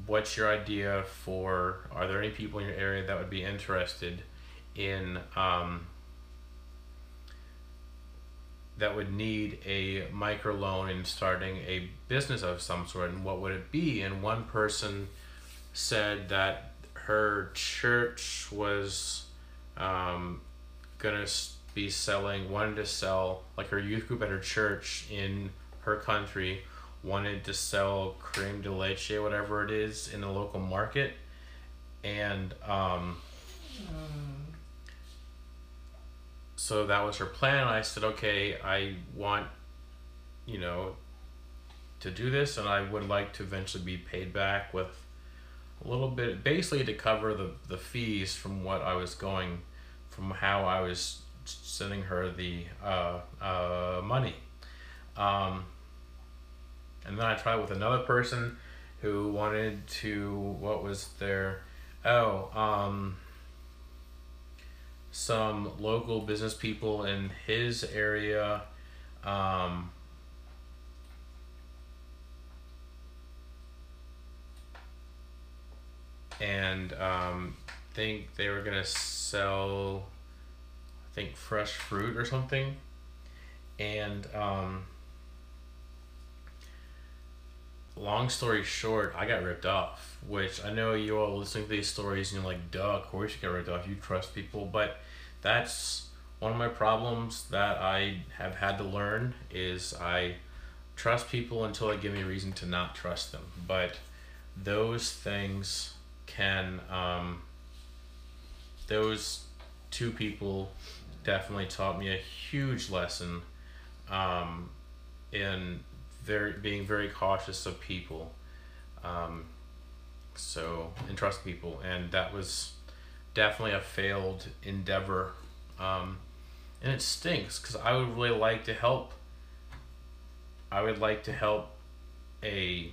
what's your idea for, are there any people in your area that would be interested in, that would need a microloan in starting a business of some sort, and what would it be? And one person said that her church was gonna be wanted to sell, like her youth group at her church in her country wanted to sell creme de leche, whatever it is, in the local market. And so that was her plan. I said, okay, I want, to do this, and I would like to eventually be paid back with a little bit, basically to cover the fees from what I was going, from how I was sending her the money. And then I tried with another person who wanted to, what was their, some local business people in his area, and think they were gonna sell, I think, fresh fruit or something. And long story short, I got ripped off, which I know you all listening to these stories and you're like, duh, of course you get ripped off, you trust people. But that's one of my problems that I have had to learn, is I trust people until they give me a reason to not trust them. But those things can, those two people definitely taught me a huge lesson in being very cautious of people, and trust people. And that was definitely a failed endeavor, and it stinks because I would really like to help. I would like to help a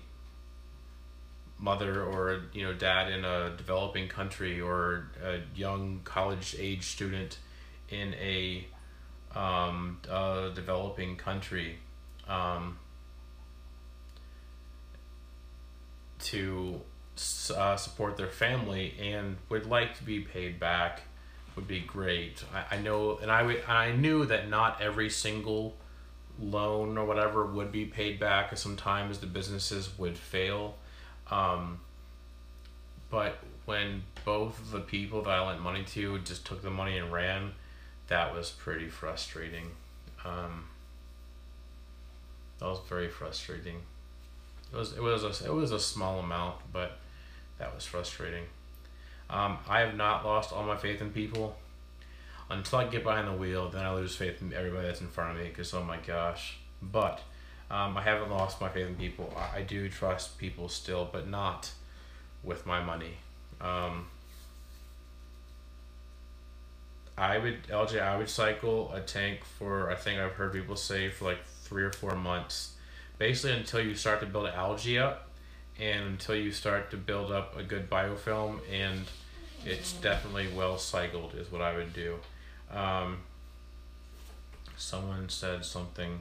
mother or dad in a developing country, or a young college age student in a developing country, to support their family, and would like to be paid back. Would be great. I know, and I knew that not every single loan or whatever would be paid back, because sometimes the businesses would fail. But when both of the people that I lent money to just took the money and ran, that was pretty frustrating. That was very frustrating. It was a small amount, but that was frustrating. I have not lost all my faith in people. Until I get behind the wheel, then I lose faith in everybody that's in front of me, because oh my gosh. But I haven't lost my faith in people. I do trust people still, but not with my money. I would cycle a tank for, I think I've heard people say, for like 3 or 4 months. Basically until you start to build algae up, and until you start to build up a good biofilm, and it's definitely well cycled is what I would do. Someone said something.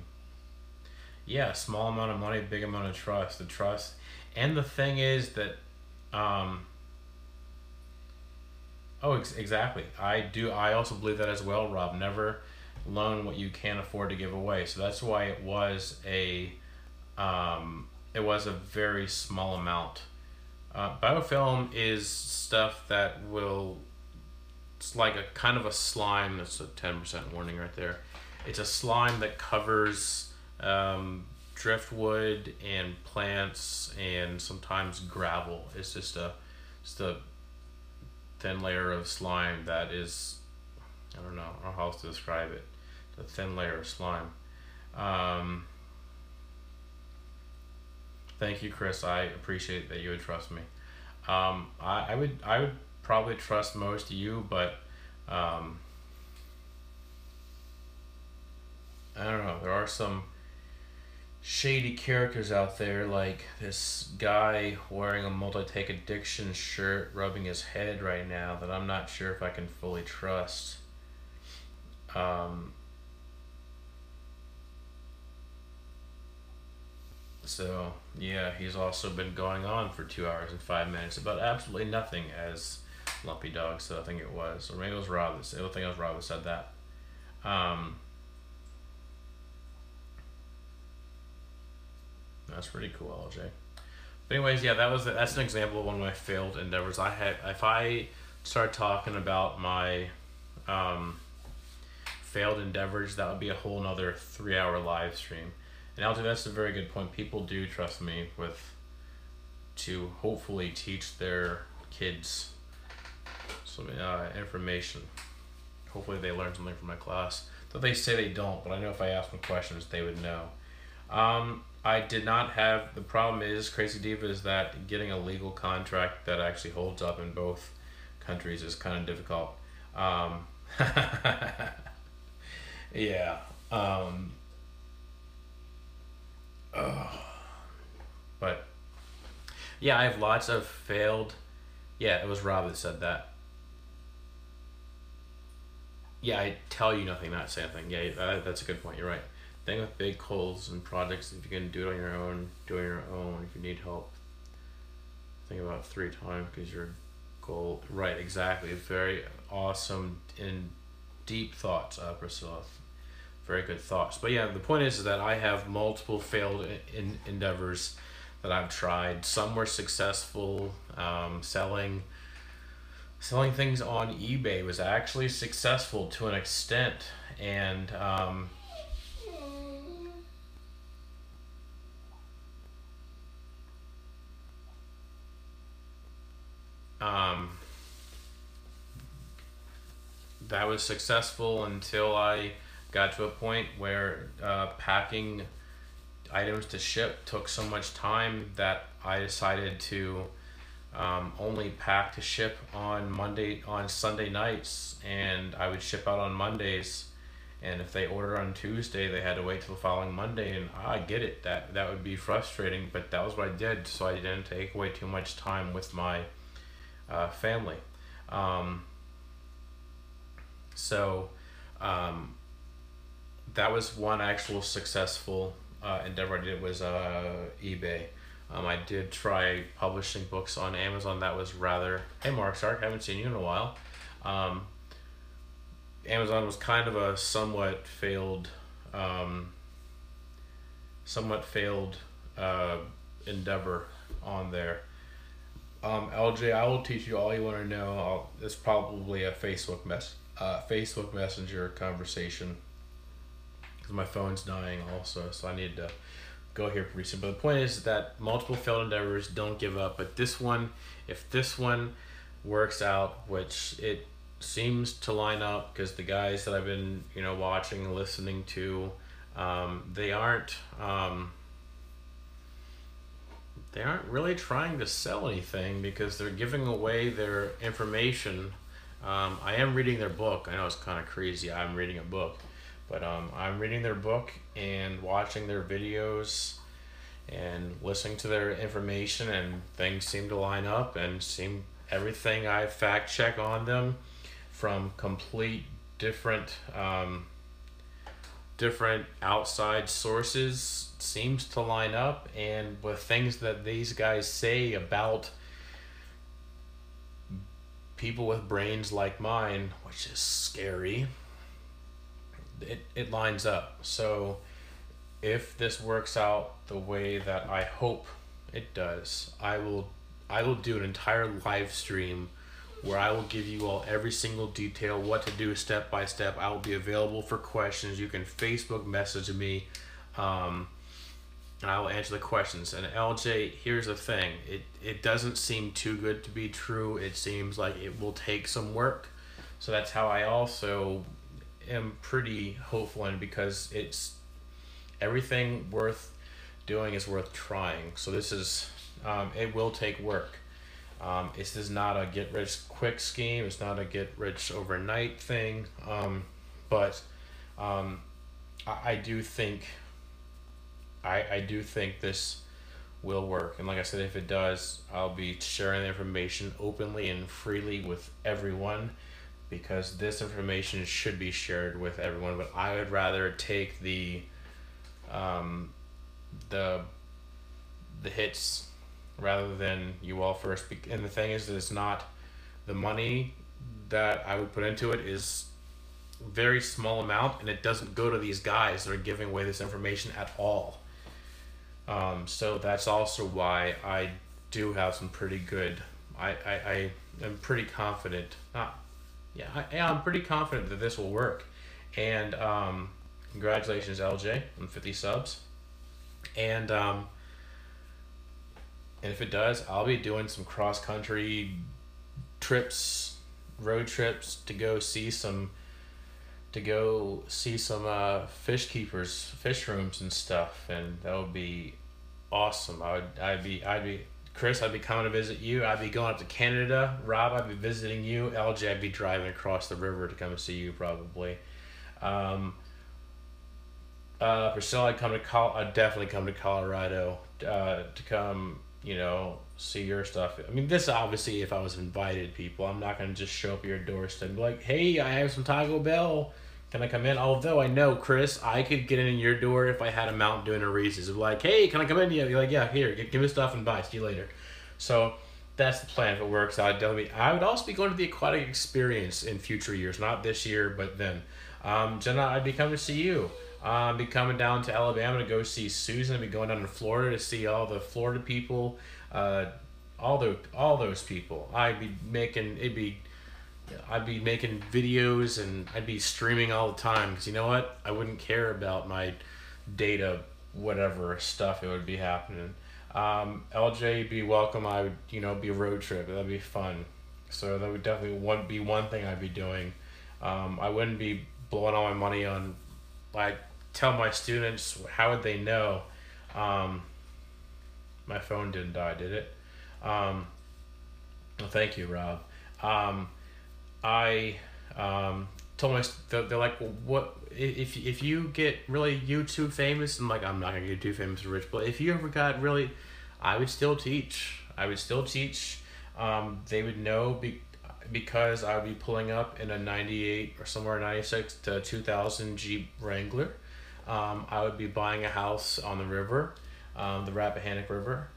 Yeah, small amount of money, big amount of trust. The trust, and the thing is that, exactly. I also believe that as well, Rob. Never loan what you can't afford to give away. So that's why it was a very small amount. Biofilm is stuff that will it's like a kind of a slime. That's a 10% warning right there. It's a slime that covers driftwood and plants and sometimes gravel. It's just a thin layer of slime that is, I don't know how else to describe it. A thin layer of slime. Thank you, Chris. I appreciate that you would trust me. I would probably trust most of you, but I don't know. There are some shady characters out there, like this guy wearing a multi-take addiction shirt, rubbing his head right now, that I'm not sure if I can fully trust. So yeah, he's also been going on for 2 hours and 5 minutes about absolutely nothing, as Lumpy Dog said. I think it was, or maybe it was Rob that said. I don't think it was Rob that said that. That's pretty cool, LJ. But anyways, yeah, that's an example of one of my failed endeavors. If I start talking about my failed endeavors, that would be a whole nother 3-hour live stream. And LJ, that's a very good point. People do trust me to hopefully teach their kids some information. Hopefully they learn something from my class. Though they say they don't, but I know if I ask them questions, they would know. I did not have, the problem is, Crazy Diva, is that getting a legal contract that actually holds up in both countries is kind of difficult. Yeah. But yeah, I have lots of failed. Yeah, it was Rob that said that. Yeah, I tell you nothing, not say anything. Yeah, that's a good point. You're right. Thing with big goals and projects, if you can do it on your own, do it on your own. If you need help, think about it 3 times, because your goal. Right, exactly. Very awesome and deep thoughts, Priscilla. Very good thoughts. But yeah, the point is that I have multiple failed endeavors that I've tried. Some were successful. Selling things on eBay was actually successful to an extent, and that was successful until I got to a point where packing items to ship took so much time that I decided to only pack to ship on Sunday nights, and I would ship out on Mondays. And if they ordered on Tuesday, they had to wait till the following Monday. And I get it, that would be frustrating, but that was what I did, so I didn't take away too much time with my family. That was one actual successful endeavor I did, was eBay. I did try publishing books on Amazon. That was rather, hey Mark Stark, haven't seen you in a while. Amazon was kind of a somewhat failed endeavor on there. LJ, I will teach you all you want to know. It's probably a Facebook Messenger conversation, because my phone's dying also, so I need to go here pretty soon. But the point is that multiple failed endeavors, don't give up. But this one, if this one works out, which it seems to line up, because the guys that I've been watching and listening to, they aren't really trying to sell anything, because they're giving away their information. I am reading their book. I know it's kind of crazy, I'm reading a book, but I'm reading their book and watching their videos and listening to their information, and things seem to line up, and everything I fact check on them from complete different outside sources seems to line up, and with things that these guys say about people with brains like mine, which is scary, it lines up. So if this works out the way that I hope it does, I will do an entire live stream where I will give you all every single detail, what to do step by step. I will be available for questions. You can Facebook message me, and I will answer the questions. And LJ, here's the thing. It doesn't seem too good to be true. It seems like it will take some work. So that's how I also am pretty hopeful, and because it's everything worth doing is worth trying. So this is, it will take work. This is not a get rich quick scheme. It's not a get rich overnight thing. But I do think I do think this will work. And like I said, if it does, I'll be sharing the information openly and freely with everyone, because this information should be shared with everyone. But I would rather take the hits rather than you all first. And the thing is that it's not, the money that I would put into it is very small amount, and it doesn't go to these guys that are giving away this information at all. So that's also why I do have some pretty good, I am pretty confident, I'm pretty confident that this will work. And congratulations, LJ, on 50 subs. And if it does, I'll be doing some cross-country trips, road trips, to go see some fish keepers, fish rooms and stuff, and that would be awesome. I'd be Chris, I'd be coming to visit you. I'd be going up to Canada. Rob, I'd be visiting you. LJ, I'd be driving across the river to come see you probably. Priscilla, I'd definitely come to Colorado to come, see your stuff. I mean, this obviously, if I was invited, people, I'm not going to just show up at your doorstep and be like, hey, I have some Taco Bell. Can I come in? Although I know, Chris, I could get in your door if I had a Mountain Dew and a Reese's. It'd be like, hey, can I come in? Yeah, you're like, yeah, here, give me stuff and bye. See you later. So that's the plan if it works. I would also be going to the aquatic experience in future years, not this year, but then. Jenna, I'd be coming to see you. I'd be coming down to Alabama to go see Susan. I'd be going down to Florida to see all the Florida people, all those people. I'd be making videos, and I'd be streaming all the time, because you know what? I wouldn't care about my data, whatever stuff it would be happening. LJ, be welcome. I would, be a road trip. That'd be fun. So that would definitely be one thing I'd be doing. I wouldn't be blowing all my money on, like, tell my students, how would they know? My phone didn't die, did it? Well, thank you, Rob. I told they're like, well, what if you get really YouTube famous? I'm like, I'm not gonna get too famous or rich, but if you ever got really, I would still teach. They would know because I would be pulling up in a 98 or somewhere 96 to 2000 Jeep Wrangler. I would be buying a house on the river, the Rappahannock River,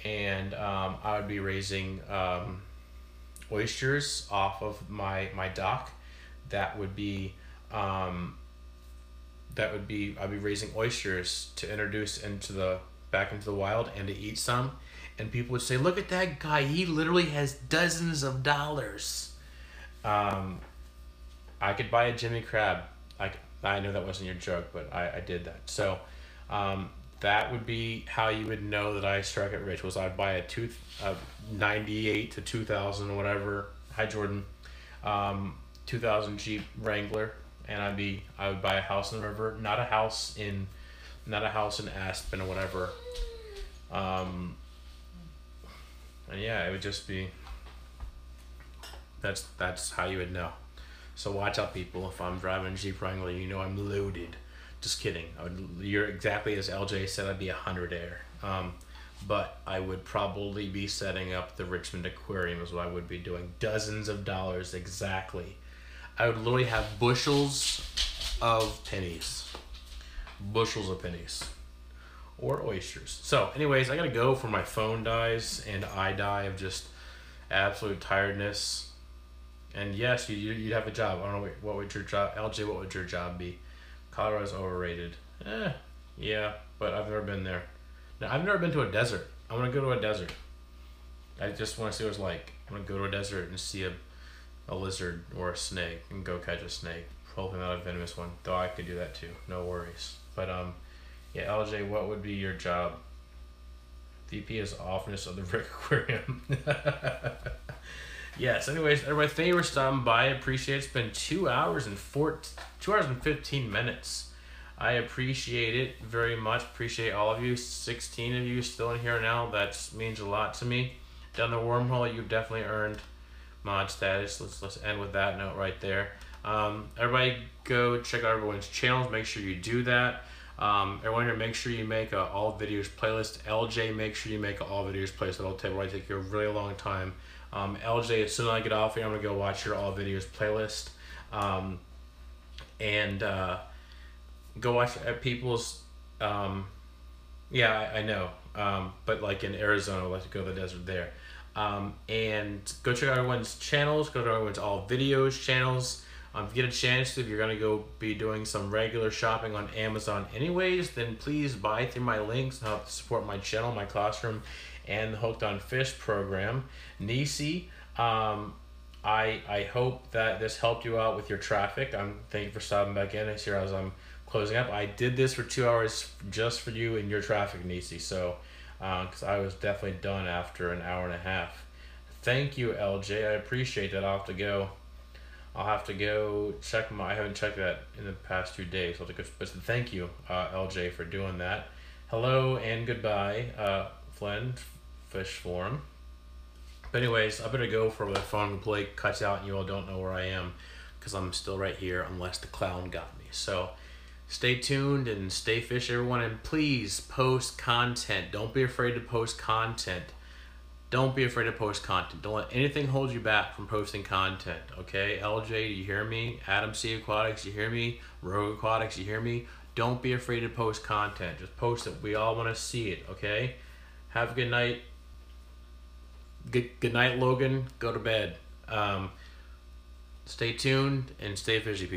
and I would be raising oysters off of my dock. I'd be raising oysters to introduce back into the wild and to eat some. And people would say, look at that guy, he literally has dozens of dollars. I could buy a Jimmy Crab. I know that wasn't your joke, but I did that. So that would be how you would know that I struck it rich, was I'd buy a 98 to 2000 or whatever, hi Jordan, 2000 Jeep Wrangler, and I would buy a house in the river, not a house in Aspen or whatever. And yeah, it would just be, that's how you would know. So watch out, people. If I'm driving a Jeep Wrangler, I'm loaded. Just kidding. You're exactly as LJ said, I'd be 100 air. But I would probably be setting up the Richmond Aquarium is what I would be doing. Dozens of dollars exactly. I would literally have bushels of pennies. Bushels of pennies. Or oysters. So anyways, I gotta go before my phone dies and I die of just absolute tiredness. And yes, you'd have a job. I don't know, what would your job, LJ, what would your job be? Colorado's overrated. Yeah, but I've never been there. Now, I've never been to a desert. I want to go to a desert. I just want to see what it's like. I want to go to a desert and see a lizard or a snake and go catch a snake. Hopefully not a venomous one, though I could do that too. No worries. But yeah, LJ, what would be your job? VP is office of the Rick Aquarium. Yes. Anyways, everybody, thank you for stopping by. I appreciate it. It's been 2 hours and 15 minutes. I appreciate it very much. Appreciate all of you. 16 of you still in here now. That means a lot to me. Down the wormhole, you've definitely earned mod status. Let's end with that note right there. Everybody, go check out everyone's channels. Make sure you do that. Everyone here, make sure you make a all videos playlist. LJ, make sure you make an all videos playlist. It'll take you a really long time. LJ, as soon as I get off here, I'm gonna go watch your all videos playlist, and go watch people's. Yeah, I know, but like in Arizona, let's go to the desert there, and go check out everyone's channels. Go to everyone's all videos channels. If you get a chance, if you're gonna go be doing some regular shopping on Amazon anyways, then please buy through my links and help support my channel, my classroom, and the Hooked on Fish program. Nisi, I hope that this helped you out with your traffic. Thank you for stopping back in here as I'm closing up. I did this for 2 hours just for you and your traffic, Nisi. So, because I was definitely done after an hour and a half. Thank you, LJ. I appreciate that. I'll have to go check I haven't checked that in the past 2 days. But thank you, LJ, for doing that. Hello and goodbye, Flynn, Fish Forum. But anyways, I better go for the phone play cuts out and you all don't know where I am because I'm still right here unless the clown got me. So stay tuned and stay fish, everyone. And please post content. Don't be afraid to post content. Don't be afraid to post content. Don't let anything hold you back from posting content, okay? LJ, you hear me? Adam C. Aquatics, you hear me? Rogue Aquatics, you hear me? Don't be afraid to post content. Just post it. We all want to see it, okay? Have a good night. Good night, Logan. Go to bed. Stay tuned and stay fishy, people.